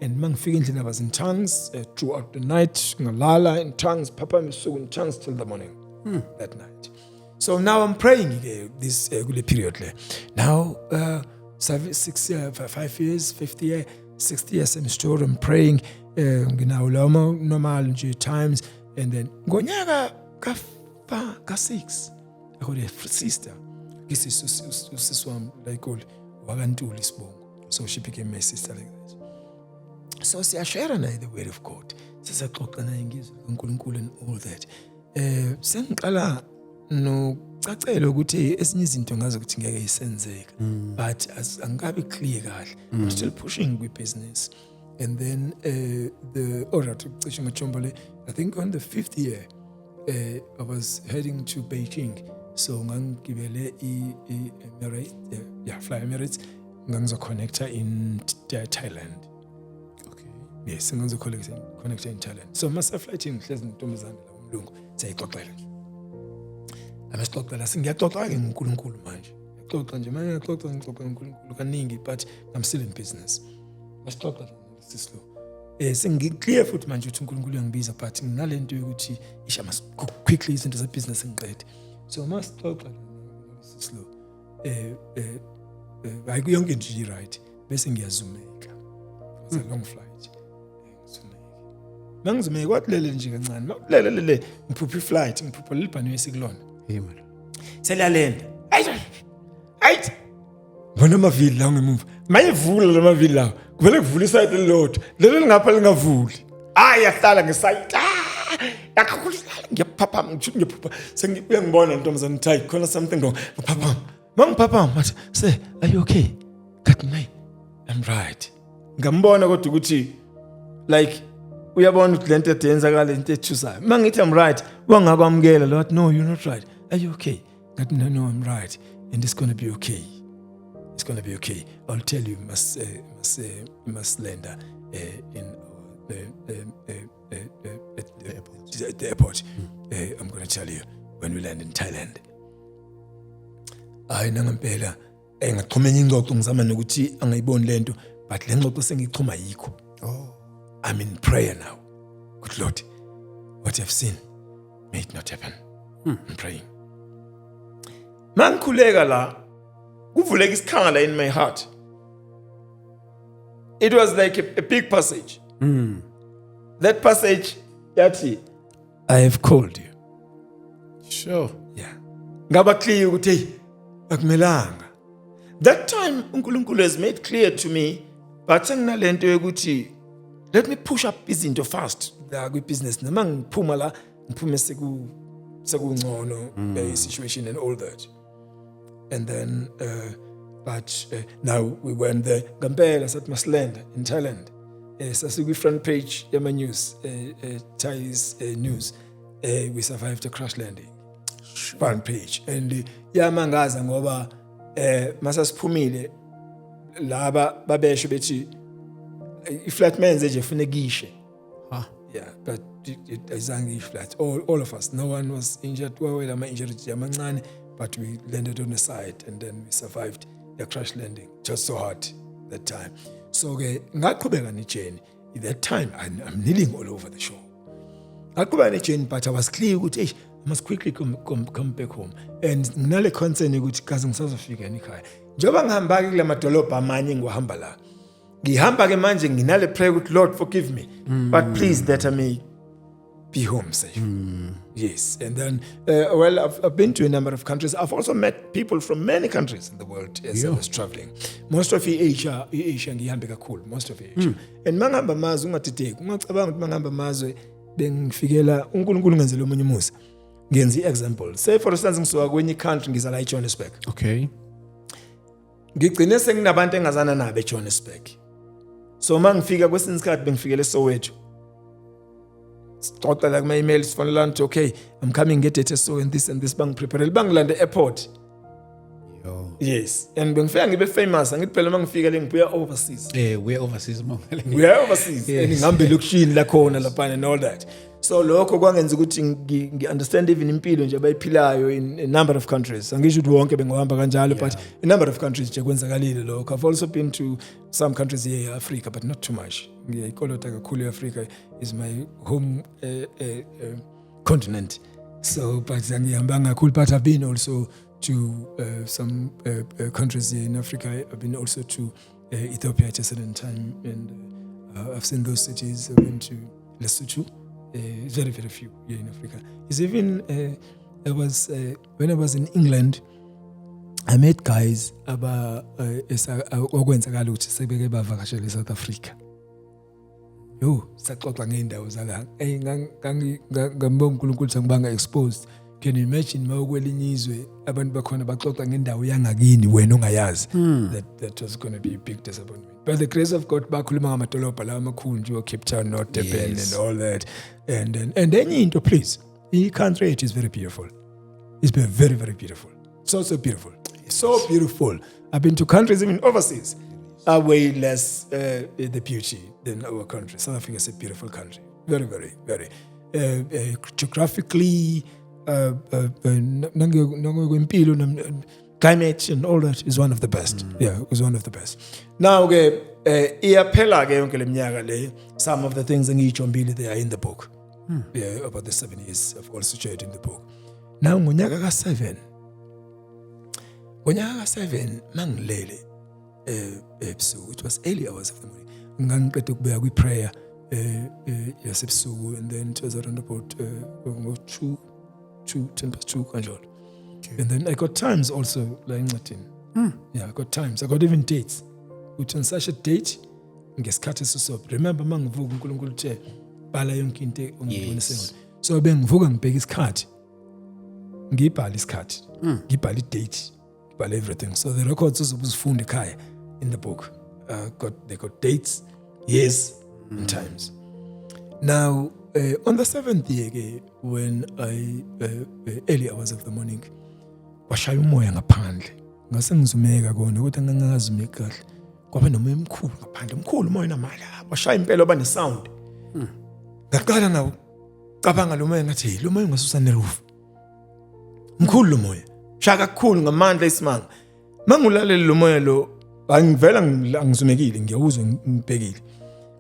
and mangifika endlini I was in tongues throughout the night ngalala in tongues papa misuku in tongues till the morning that night. So now I'm praying this good period. Now, 6 years, 5 years, 50 years, 60 years, I'm still I'm praying. Normal times, and then ngonyaka ka 6. I got a sister. This is Siswam like called Wagantuli Sbongo. So she became my sister like that. So I share the word of God. Sisa xoxa naye ngizwe uNkulunkulu and all that. Sengiqala no cacela ukuthi esinye izinto ngazi ukuthi ngeke isenzeka but angikabi clear kahle I'm still pushing with business and then the order to cishe ngajombole I think on the 5th year I was heading to Beijing so ngangibele Emirates fly Emirates ngangizo connector in Thailand yes ngangizo connector in Thailand so masa flight ngihlezi ntombazana la umlungu sayixoxela Amexoxela singiyaxoxa ke ngoNkulunkulu manje. Ngixoxa nje manje ngixoxa ngoNkulunkulu kaningi but I'm still in business. Masixoxa sislo. Sengiclear futhi manje ukuthi uNkulunkulu uyangibiza but nginalento yokuthi isha mas quickly izinto ze business ngiqede. So masixoxa sislo. Yonke nje right bese ngiyazumeka. It's a long flight. Mangizumeke kwathilele nje kancane. Makulele ngiphupha iflight ngiphupha lelibhani esikulona. Amen. Selalenda. Ayit. Bona amavili la ngemuva. Mayevula la mavili la. Kuvele kuvula iside elilodwa. Lelo lingapha lingavuli. Yahlala ngeside. Yakhakhulala ngiyaphapha ngiphupha. Sengibuya ngibona ntombazana Thai khona something wrong. Ngipapha. Mangipapha mathi say are you okay? Kathi nay. I'm right. Ngambona kodwa ukuthi like uyabona ukuthi lento edenzakala into ethusayo. Mangithi I'm right, wangakwamukela lo no you're not right. Are you okay? That no, I'm right, and it's gonna be okay. It's gonna be okay. I'll tell you, must land in the airport. I'm gonna tell you when we land in Thailand. Hayi nangempela ngaxhumenya ingxoxo ngizama nokuthi angayiboni lento, but le ngxoxo sengichuma yikho. I'm in prayer now. Good Lord, what I've seen, may it not happen. I'm praying. Mangikhuleka la kuvuleka isikhangala in my heart. It was like a big passage. That passage yathi I have called you. Sure. Yeah. Ngaba clear ukuthi akumelanga. That time uNkulunkulu has made clear to me but senginalento yokuthi let me push up izinto fast la kwi business noma ngiphuma la ngiphume sekungcono situation and all that. And then now we went there ngempela sathi masilanda in Thailand sasikwi front page yama news Thai's news we survived a crash landing front page and yamangaza ngoba masasiphumile laba babesho bethi iflatmans nje ufune kishe yeah but it azange flat all of us no one was injured well ama injured yamancane but we landed on the side and then we survived the crash landing just so hard that time so ke ngaqhubeka ne journey at that time I'm kneeling all over the shore ngaqhubeka ne journey but I was clear ukuthi I must quickly come back home and nginale concern ukuthi kaze ngisazofika ekhaya njoba ngihamba kule madolobha amanye ngiwahamba la ngihamba ke manje nginale prayer ukuthi Lord forgive me but please that I may be home safe. Yes. And then, well, I've been to a number of countries. I've also met people from many countries in the world as I was traveling. Most of Asia ngihambe kakhulu, most of Asia. And mangihamba amazwe ungadideki, ungacabanga ukuthi mangihamba amazwe bengifikela uNkulunkulu ngenzele omunye umusa. Ngenza i-example. Say for instance ngisuka kwenye country ngiza la eJohannesburg. Okay. Ngigcine senginabantu engazana nabo eJohannesburg. So mangifika kwesinye isikhathi bengifikele eSoweto. Start like my emails from land. Okay, I'm coming get it so and this bang prepare bangilanda airport. Yo. Yes, and bengifika ngibe famous angithi phela mangifika le ngibuya overseas. We're overseas mongale. We are overseas. And ngihambe elokushini la khona lapha and all that. So lokho kwangenza ukuthi ngi-understand even impilo nje bayiphilayo in a number of countries. Angisho ukuthi wonke bengohamba kanjalo but a number of countries nje kwenzakalile lokho. I've also been to some countries here in Africa but not too much. Ngiyayikolota kakhulu Africa is my home continent. So but ngihamba kakhulu but I've been also to some countries here in Africa. I've been also to Ethiopia at a certain time and I've seen those cities. I went to Lesotho. Very, very few here in Africa. It's even when I was in England, I met guys okwenzakala ukuthi sebeke bavakashela South Africa. Yo, saxoxa ngeendawo zala. Ngambonga uNkulunkulu sangibanga exposed. Can you imagine mawukwelinye izwe abantu bakhona baxoxa ngendawo yangakini wena ongayazi? That was going to be a big disappointment. By the grace of God bakhuluma ngamadolobha la amakhulu nje Cape Town, North Durban and all that. And enye into please, the country it is very beautiful. It's been very, very beautiful. So beautiful. So beautiful. I've been to countries even overseas are way less the beauty than our country. South Africa is a beautiful country. Very, very, very. Geographically, climate and all that is one of the best. Yeah, it was one of the best. Now, iyaphela ke yonke leminyaka le, some of the things engiyijombile they are in the book. Yeah, about the 7 years I've also shared in the book. Now, ngonyaka ka7 mangilele ebusuku, it was early hours of the morning. Ngangiqeda ukubuya kwi-prayer yasebusuku and then it was around about 2:10 kanjalo. And then I got times also like ngincedini. Yeah, I got times. I got even dates. Which on such a date ngesikhathi sisop. Remember mangivuka uNkulunkulu uthe bhala yonke into ongibonise. So bengivuka ngibheka isikhathi. Ngibhala isikhathi. Ngibhala i-date. Ngibhala everything. So the records uzobuzifunde ekhaya in the book. They got dates, years and times. Now on the 7th year when I early hours of the morning washaya umoya ngaphandle ngase ngizumeka kona kodwa ngangazumeki kahle kwaba nomoya omkhulu ngaphandle omkhulu umoya namala washaya impela oba nesound ngaqala ngawo cabanga lo moya ngathi lo moya ungasusa neroof mkhulu lo moya shaka kakhulu ngamandla isimanga mangulalela lo moya lo angivela ngizumekile ngiyawuzwa ngibhekile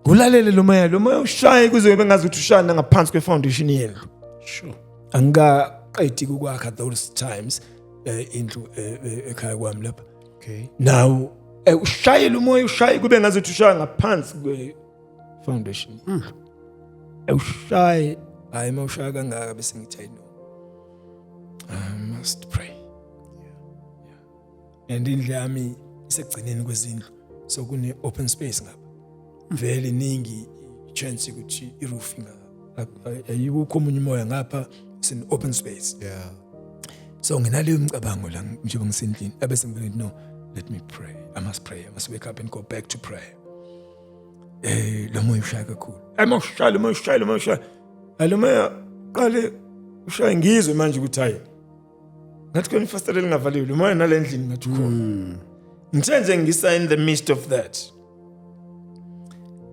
ngulalele lo moya ushaya kuze bengazi ukuthi ushana ngaphansi kwefoundation yendlu Sure. angaqedi ukwakha those times indlu ekhaya kwami lapha. Okay. Now ushaye lo moya ushaye kube ngazi ukuthi ushaya ngaphansi kwefoundation. Ushaye hayi mawushaya kangaka bese ngithi no. I must pray. Yeah. And indlu yami isegcineni kwezindlu so kune open space ngapha. Vele ningi chance ukuthi iroof ayikho omunye umoya ngapha, it's an open space. Yeah. So nginaleyo imicabango la njengoba ngisendlini abese ngithi no, let me pray. I must pray. I must wake up and go back to prayer. Lo moya ushaya kakhulu. Ayimoshaya lo moya. Lo moya qale ushaya ngizwe manje ukuthi hayi. Ngathi khona ifastela lingavaliwe lo moya nalendlini ngathi khona. Ngithe nje ngisa in the midst of that.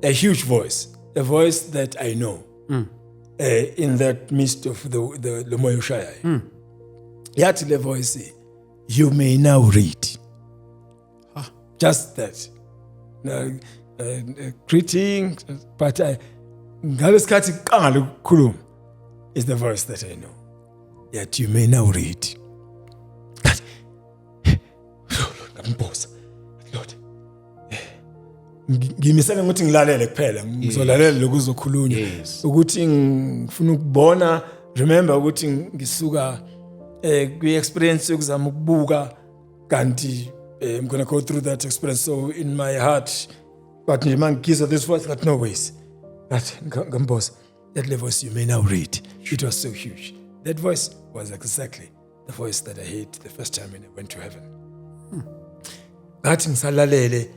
A huge voice, a voice that I know. In that midst of the moya ushaya. Yathi le voice, you may now read. Just that. Greeting, but ngalesikhathi qala ukukhuluma is the voice that I know. Yet you may now read. Lord, ngimisele ukuthi ngilalele kuphela ngizolalela lokuzokhulunywa Yes. ukuthi ngifuna ukubona remember ukuthi ngisuka kwi-experience yokuzama ukubuka kanti I'm going to go through that experience so in my heart but nje mangizwa this voice got no ways that ngamboza that voice you may now read it was so huge that voice was exactly the voice that I heard the first time when I went to heaven ngathi ngisalalele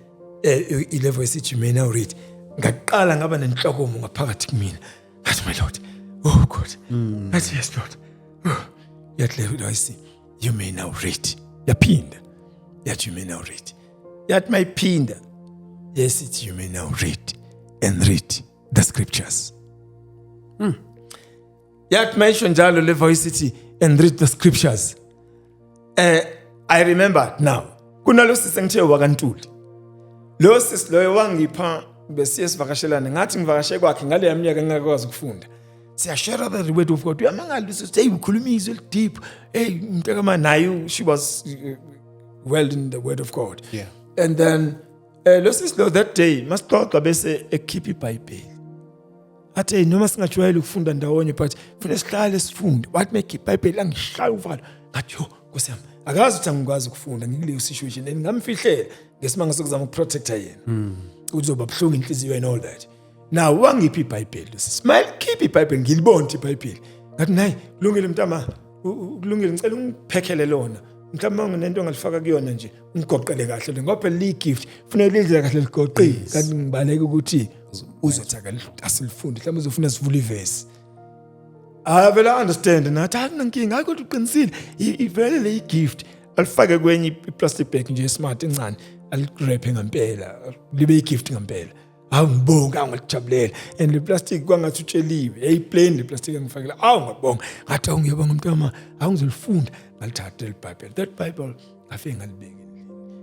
ile voice ithi you may now read ngaqala ngaba nenhlokomo ngaphakathi kumina ngathi my lord oh god ngathi yes lord yathi le voice you may now read yaphinda yathi you may now read yathi mayiphinda yes it you may now read and read the scriptures yathi mayisho njalo le voice ithi and read the scriptures I remember now kunalo sisengithe wakantuli lo sis loyo wangipha besiye sivakashelana ngathi ngivakashe kwakhe ngale yaminyaka ngingakwazi ukufunda siyashare the word of God uyamangala usithi hey ukhuluma izwi deep hey mntakama nayo she was well in the word of God and then lo sis lo that day masixoxa bese ekhipha iBhayibheli athi noma singajwayele ukufunda ndawonye but kufanele sihlale sifunde wathi mayikhipha iBhayibheli angihlala uvala ngathi yo Nkosi yami akazi ukuthi angikwazi ukufunda ngikuleyo situation and ngamfihlela ngesimanga sokuzama ukuprotecta yena uzoba buhlungu inhliziyo and all that now wangiphi iBhayibheli smile keep iBhayibheli ngilibonke iBhayibheli ngathi nayi kulungile mntama kulungile ngicela ungiphekhele lona mhlawumbe nginento ngalifaka kuyona nje ungigoqele kahle ngoba le gift kufanele lidle kahle ligoqile kanti ngibaleka ukuthi uzothaka asilifunde mhlawumbe uzofuna sivule iverse vele understand nathi akunankinga hayi kodwa uqinisile ivele le gift alifake kwenye iplastic bag nje smart encane aligrephe ngempela libe igift ngempela ngibonga ngikujabulela and le plastic kwangathi utsheliwe hey plain le plastic engifakela ngibonga ngathi ngiyabonga mntama ngizolifunda ngalithatha le Bible that Bible afike ngalibeka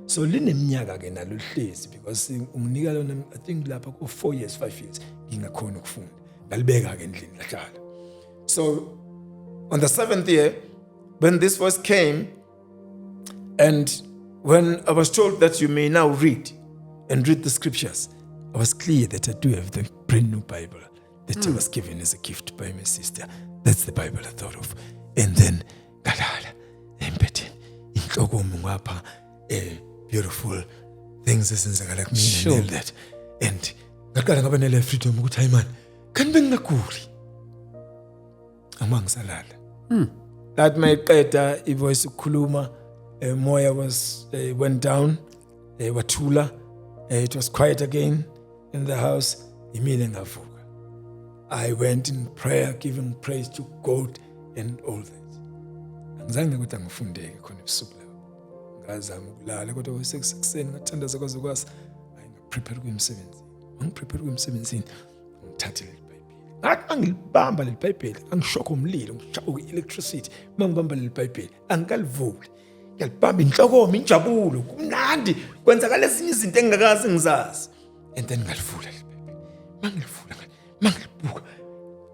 so lineminyaka ke nalo lihlezi because unginika lona I think lapha ku 4 years 5 years ngingakhona ukufunda ngalibeka ke endlini lahlala so on the 7th year when this voice came and when I was told that you may now read the scriptures I was clear that I do have the brand new Bible that I was given as a gift by my sister. That's the Bible I thought of. And then, galala, empathy, inhloko ngapha, beautiful things esenzakala kumina and that. And ngaqala ngaba nele freedom ukuthi hayi man, kanti bengingaguli. Amangisalala. That mayiqeda ivoice ukukhuluma, moya was went down, wathula. It was quiet again in the house. I went in prayer, giving praise to God and all that. Angizange ukuthi angifundeke khona ebusuku lapho. Ngazama ukulala kodwa kusekuseni ngathandaza kwaze kwasa. Prepare kumsebenzi. Angiprepare kumsebenzini. Ngithathe le Bible. Ngathi angilibamba le Bible, angishoko umlilo, ngishoko electricity. Mangibamba le Bible, angikalivuli. Ngiyalibamba inhloko injabulo kumnandi kwenzakala ezinye izinto engingakazi ngizazi and then ngalivula le Bible mangilibuka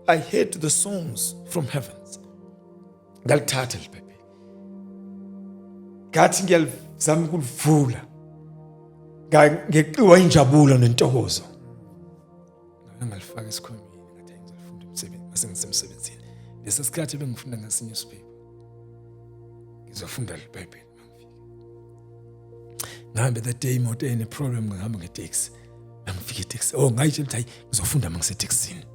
I heard the songs from heavens ngalithatha le Bible ngathi ngiyalizama ukulivula ngeqiwa injabulo nentokozo ngalifaka esikhwameni ngathi ngizofunda umsebenzi mase ngisemsebenzini lesi sikhathi bengifunda ngasinye isipaper ngizofunda le Bible ngihambe that day imoto ene problem ngihamba ngetaxi ngifike etaxi ngayitshela ukuthi hayi ngizofunda mangisetaxini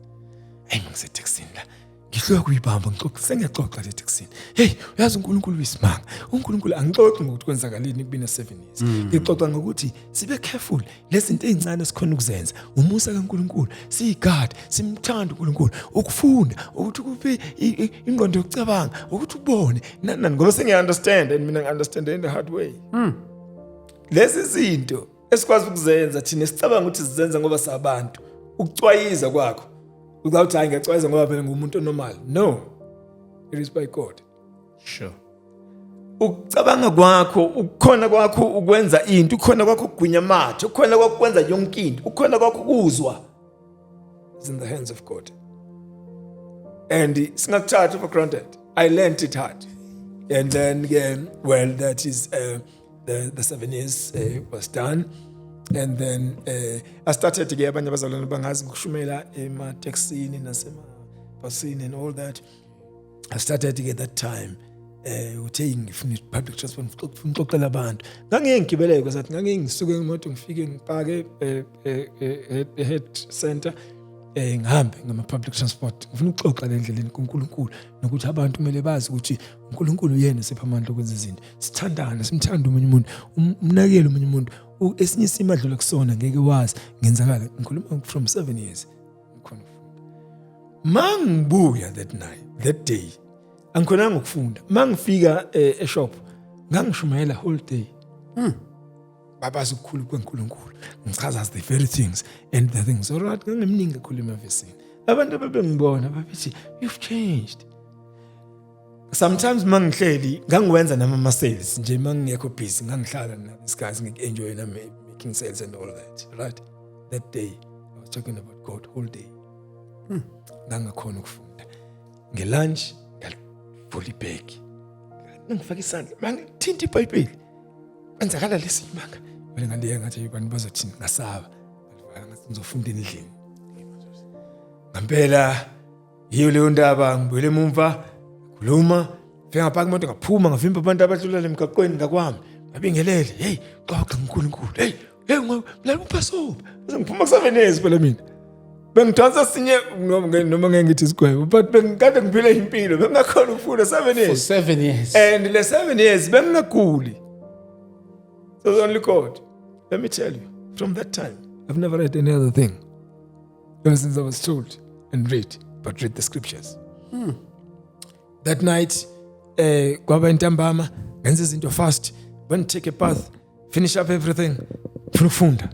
mangisetaxini la ngihloka kuyibamba ngixoxa le taxini hey uyazi uNkulunkulu uyisimanga uNkulunkulu angixoxi ngokuthi kwenzakaleni kubina 7 years ngixoxa ngokuthi sibe careful lezinto ezincane esikhona ukuzenza umusa kaNkulunkulu siyiGod simthanda uNkulunkulu ukufunda ukuthi kuphi ingqondo yokucabanga ukuthi ubone nani ngoba sengiunderstand and mina ngiunderstand in the hard way lezi zinto esikwazi ukuzenza thina esicabanga ukuthi sizenza ngoba sabantu ukucwayiza kwakho ukuthi hayi ngiyacwayiza ngoba phela ngumuntu normal no it is by God sure ukucabanga kwakho ukukhona kwakho ukwenza into ukukhona kwakho ukugwinya mathe ukukhona kwakho ukwenza yonke into ukukhona kwakho ukuzwa is in the hands of God and singakuthatha for granted I learned it hard and then again well that is the 7 years was done And then I started to get abanye abazalwane bangazi ngokushumela emateksini nasemabhasini and all that. I started to get that time. Uthe ngifuna public transport ngifuna ukuxoxela abantu. Ngangeke ngigibeleke because ngangeke ngisuke ngemoto ngifike ngipake head center ngihambe ngama public transport. Ngifuna ukuxoxa endleleni kuNkulunkulu nokuthi abantu kumele bazi ukuthi uNkulunkulu uyena sepha amandla okwenza izinto. Sithandana, simthanda umunye umuntu, umnakele umunye umuntu. Esinye isimadlula kusona ngeke wazi ngenzakala. Ngikhuluma from 7 years. Ngikhona ukufunda. Mangibuya that day. Angikhonanga ukufunda. Mangifika eshop ngangishumayela whole day. Babazi ukukhulu kweNkulunkulu. Ngichaza the very things and the things. Alright, ngangimningi kakhulu emavesini. Abantu ababengibona babithi you've changed. Sometimes mangihleli ngangiwenza nama sales nje mangingekho busy ngangihlala na these guys ngike-enjoy na making sales and all that. Right? That day I was talking about God whole day. Ngangakhona ukufunda. Ngelunch fully back. Ngifaka isandla mangithinta iBhayibheli. Kwenzakala lesimanga. Wena ngandiye ngathi abantu bazothini ngasaba. Ngathi ngizofunda endlini. Ngempela yiyo leyo ndaba ngibuyele emumva khuluma fika ngapha imoto ngaphuma ngavimba abantu abadlula emgaqweni ngakwami. Babingelele, hey, xoxa uNkulunkulu. Hey, ngilala uPassover. Bese ngiphuma ku7 phela mina. Bengidansa sinye noma ngeke ngithi isigwebo but bengikade ngiphile impilo bengakhona ukufunda 7 years. For 7 years. And le 7 years bengingaguli. So it's only God. Let me tell you, from that time, I've never read any other thing. Ever since I was told and read, but read the scriptures. That night, kwaba intambama, ngenza izinto fast, went take a bath, finish up everything, funda.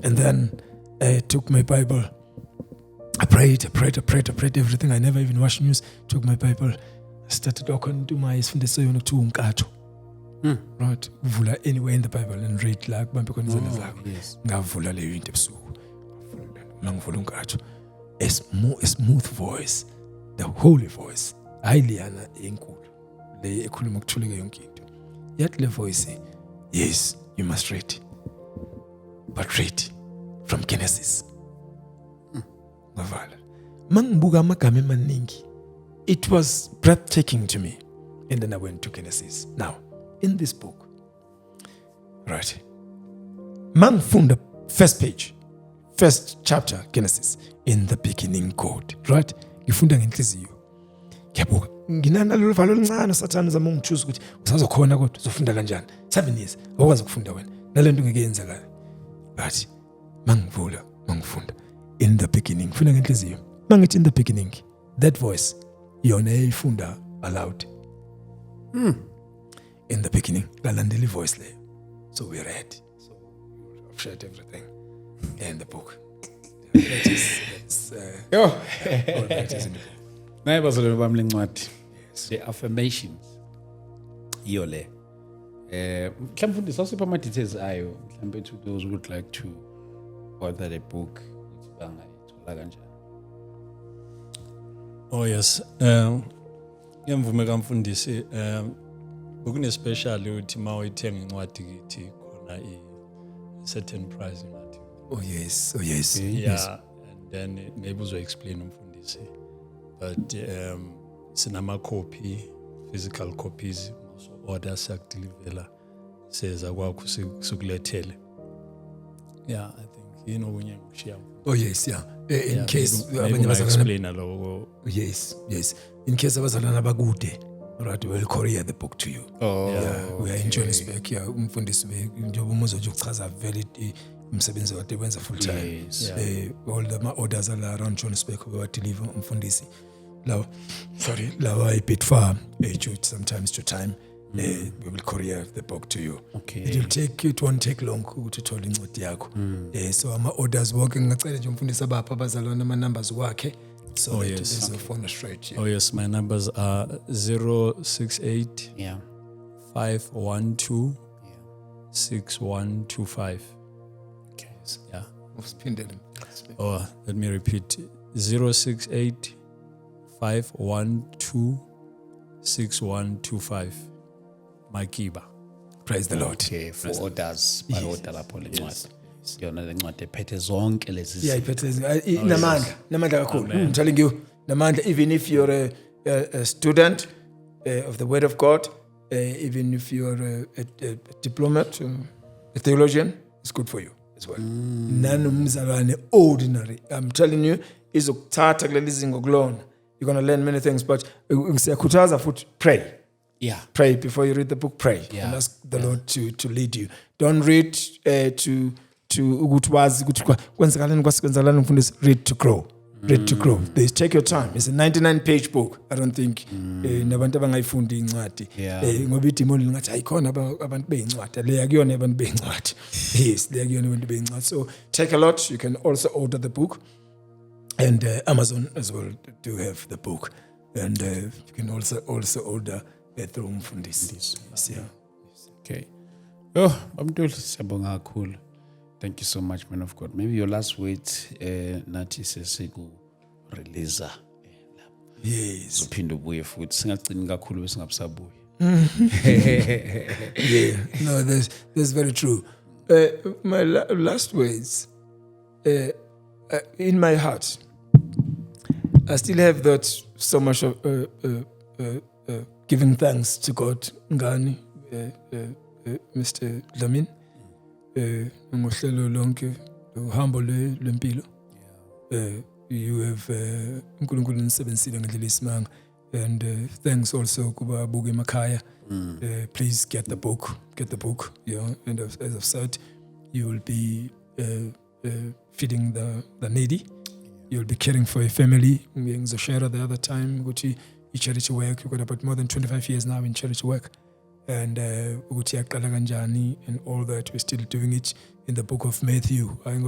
And then I took my Bible. I prayed everything. I never even watched news. Took my Bible. I started walking to my isifundiso yona kuthiwa uNkatho. Right, vula anywhere in the Bible and read like bambe khona izandla zakho. Ngavula leyo into ebusuku. Mangivula uNkatho. A smooth voice, the holy voice. Ayiliyana enkulu. Le ekhuluma ukuthuleka yonke into. Yet le voice, yes, you must read. But read from Genesis. Ngavala. Mangibuka amagama emaningi. It was breathtaking to me. And then I went to Genesis. Now, in this book, right, mangifunda first page, first chapter, Genesis, in the beginning God, right? Ngifunda ngenhliziyo. Ngiyabuka. Nginana lolu valo oluncane Satan zama ungichoose ukuthi usazokhona kodwa uzofunda kanjani. 7 years awukwazi ukufunda wena. Nalento ngeke yenzakala. But mangifunda in the beginning. Ngifunda ngenhliziyo. Mangithi in the beginning, that voice yona eyifunda aloud. In the beginning, galandeli voice there. So we read. So I've shared everything in the book. All that is in the book. Naye bazalwane bami lencwadi. The affirmations. Iyo le. Mhlawumbe mfundisi awusipha ama details ayo mhlawumbe to those who would like to order the book ukuthi bangayithola kanjani. Oh yes. Ngiyamvume kamfundisi bekune special ukuthi mawuyithenga incwadi kithi khona certain price ngathi. Oh yes. Yeah, and then maybe uzo explain umfundisi. But sinama copy, physical copies, so order sakudeliver seza kwakho sikulethele. Yeah, I think kunye ngishiya. Oh yes, yeah. In case abanye bazalana lokho. Yes. In case abazalana bakude, right, we'll courier the book to you. Oh, yeah, we are in Johannesburg. Yeah, umfundisi njengoba umuzo nje ukuchaza very umsebenzi wakhe wenza full time. Yes. All the orders are around Johannesburg we deliver umfundisi. Lawa a bit far, sometimes to time. We will courier the book to you. Okay. It won't take long to tell incwadi yakho. So ama orders working ngacela nje umfundisi abapha abazalwana ama numbers wakhe. So there's a phone straight. Yeah. Oh yes, my numbers are 068 Yeah. 512 6125. Okay. Yeah. Oh, Let me repeat. 068 512 6125. Makiba. Praise the Lord. Okay, for orders by order lapho le ncwadi. Yona le ncwadi ephethe zonke lezi Yeah, namandla kakhulu. I'm telling you, namandla, even if you're a student of the Word of God, even if you're a diplomat, a theologian, it's good for you as well. Nanomzalwane ordinary. I'm telling you, izokuthatha kuleli zinga kulona. You're going to learn many things, but siyakhuthaza futhi pray. Yeah. Pray before you read the book. Pray Yeah. and ask the Lord to lead you. Don't read to ukuthi wazi ukuthi kwenzakalani kwasikwenzakalani mfundisi. Read to grow. Read to grow. Take your time. It's a 99-page book. I don't think nabantu abangayifundi incwadi. Ngoba idimoni lingathi ayikhona abantu beyincwadi. Leya kuyona abantu beyincwadi. Yes, leya kuyona abantu beyincwadi. So take a lot. You can also order the book. And Amazon as well do have the book. And you can also order through Mfundisi. Yeah. Okay. Bamtuli siyabonga kakhulu. Thank you so much, man of God. Maybe your last words nathi sesiku release. Yes. Uphinde ubuye futhi singagcini kakhulu bese ngabusabuye. Yeah. No, that's very true. My last words in my heart, I still have that so much of giving thanks to God, Ngani, Mr. Dlamini, ngohlelo lonke uhambo lwempilo. You have uNkulunkulu nisebenzisile ngendlela isimanga, and thanks also kuba buke emakhaya. Please get the book. And as I've said, you will be feeding the needy. You'll be caring for a family. Share the other time, charity work. You've got about more than 25 years now in charity work. And and all that, we're still doing it in the book of Matthew. But in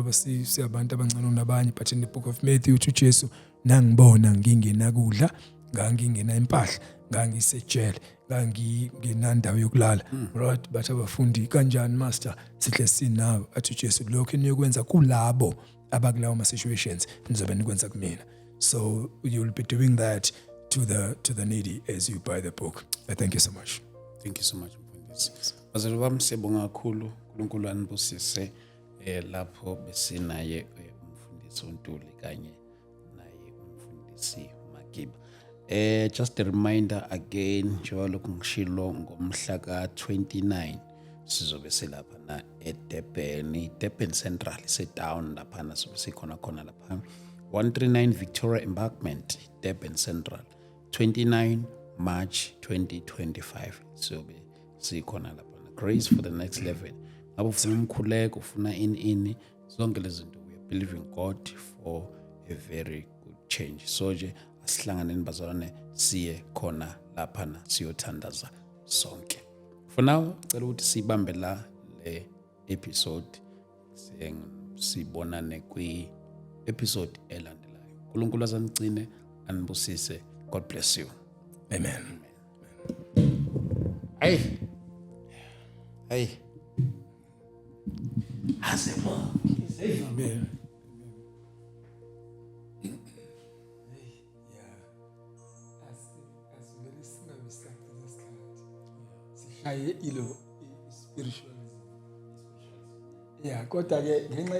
the book of Matthew, uJesu nangibona ngingenakudla, ngangingena impahla, ngangisejele, nganginandawo yokulala. Right, but abafundi kanjani master sihle sinawo athi uJesu lokho eniyokwenza kulabo abakulawo ma situations nizobe nikwenza kumina. So you'll be doing that to the needy as you buy the book. I thank you so much. Thank you so much, Mfundisi. Bazali bami siyabonga kakhulu. uNkulunkulu anibusise lapho besinaye umfundisi uNtuli kanye naye umfundisi Magiba. Just a reminder again, njalo kungishilo ngomhla ka-29 sizobe silapha na eDurban Central se-town lapha na sobe sikhona lapha 139 Victoria Embankment, Durban Central, 29 March 2025. Sobe sikhona lapha na Grace for the Next Level. Ngabe ufuna umkhuleko, ufuna ini zonke lezi zinto, we are believing God for a very good change. So nje asihlanganeni bazalwane siye khona lapha na siyothandaza sonke. For now, cela ukuthi sibambe la le episode sibonane kwi episode elandelayo. uNkulunkulu azanigcine anibusise. God bless you. Amen. Hey. Asebo. Amen. Ilo spiritualism. Yeah, kodwa ke ngenxa